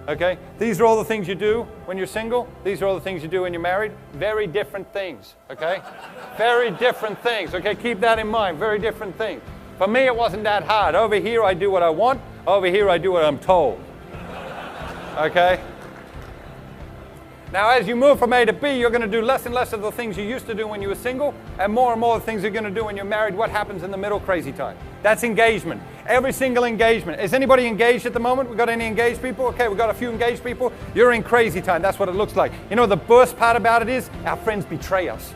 okay? These are all the things you do when you're single. These are all the things you do when you're married. Very different things, okay? Very different things, okay? Keep that in mind, very different things. For me, it wasn't that hard. Over here, I do what I want. Over here, I do what I'm told, okay? Now, as you move from A to B, you're going to do less and less of the things you used to do when you were single, and more the things you're going to do when you're married. What happens in the middle? Crazy time. That's engagement. Every single engagement. Is anybody engaged at the moment? We got any engaged people? Okay, we got a few engaged people. You're in crazy time. That's what it looks like. You know, the worst part about it is our friends betray us.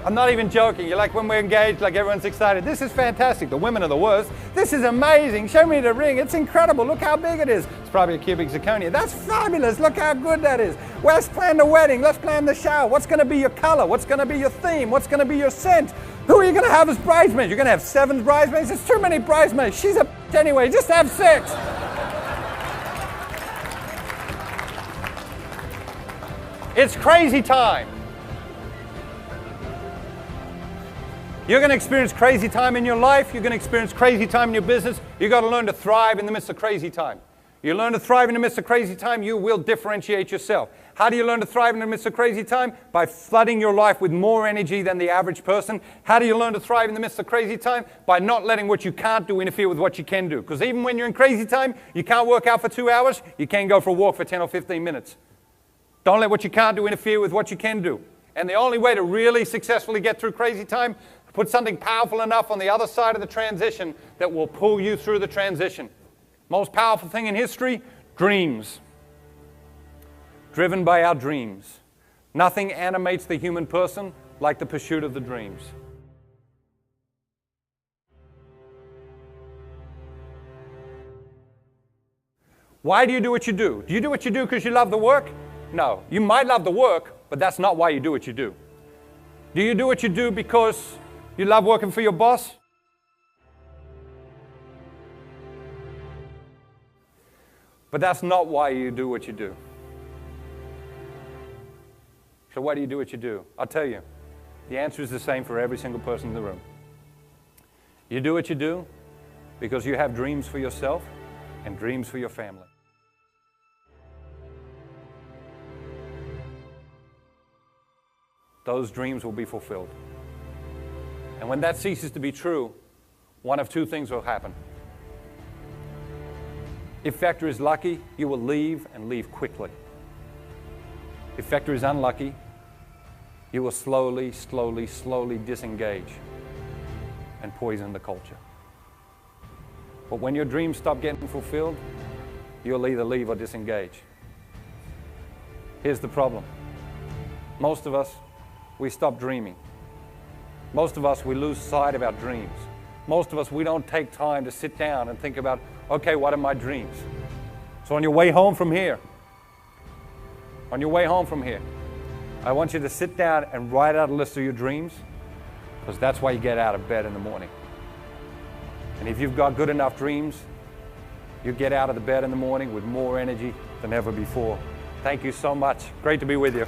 I'm not even joking. You're like when we're engaged, like everyone's excited. This is fantastic. The women are the worst. This is amazing. Show me the ring. It's incredible. Look how big it is. It's probably a cubic zirconia. That's fabulous. Look how good that is. Well, let's plan the wedding. Let's plan the shower. What's going to be your color? What's going to be your theme? What's going to be your scent? Who are you going to have as bridesmaids? You're going to have 7 bridesmaids? It's too many bridesmaids. She's a anyway. Just have 6. It's crazy time. You're going to experience crazy time in your life. You're going to experience crazy time in your business. You've got to learn to thrive in the midst of crazy time. You learn to thrive in the midst of crazy time, you will differentiate yourself. How do you learn to thrive in the midst of crazy time? By flooding your life with more energy than the average person. How do you learn to thrive in the midst of crazy time? By not letting what you can't do interfere with what you can do. Because even when you're in crazy time, you can't work out for 2 hours, you can go for a walk for 10 or 15 minutes. Don't let what you can't do interfere with what you can do. And the only way to really successfully get through crazy time, put something powerful enough on the other side of the transition that will pull you through the transition. Most powerful thing in history, dreams. Driven by our dreams. Nothing animates the human person like the pursuit of the dreams. Why do you do what you do? Do you do what you do because you love the work? No. You might love the work, but that's not why you do what you do. Do you do what you do because you love working for your boss? But that's not why you do what you do. So why do you do what you do? I'll tell you. The answer is the same for every single person in the room. You do what you do because you have dreams for yourself and dreams for your family. those dreams will be fulfilled. And when that ceases to be true, one of two things will happen. If Factor is lucky, you will leave and leave quickly. If Factor is unlucky, you will slowly disengage and poison the culture. But when your dreams stop getting fulfilled, you'll either leave or disengage. Here's the problem. Most of us, we stop dreaming. Most of us, we lose sight of our dreams. Most of us, we don't take time to sit down and think about, okay, what are my dreams? So on your way home from here, I want you to sit down and write out a list of your dreams, because that's why you get out of bed in the morning. And if you've got good enough dreams, you get out of the bed in the morning with more energy than ever before. Thank you so much. Great to be with you.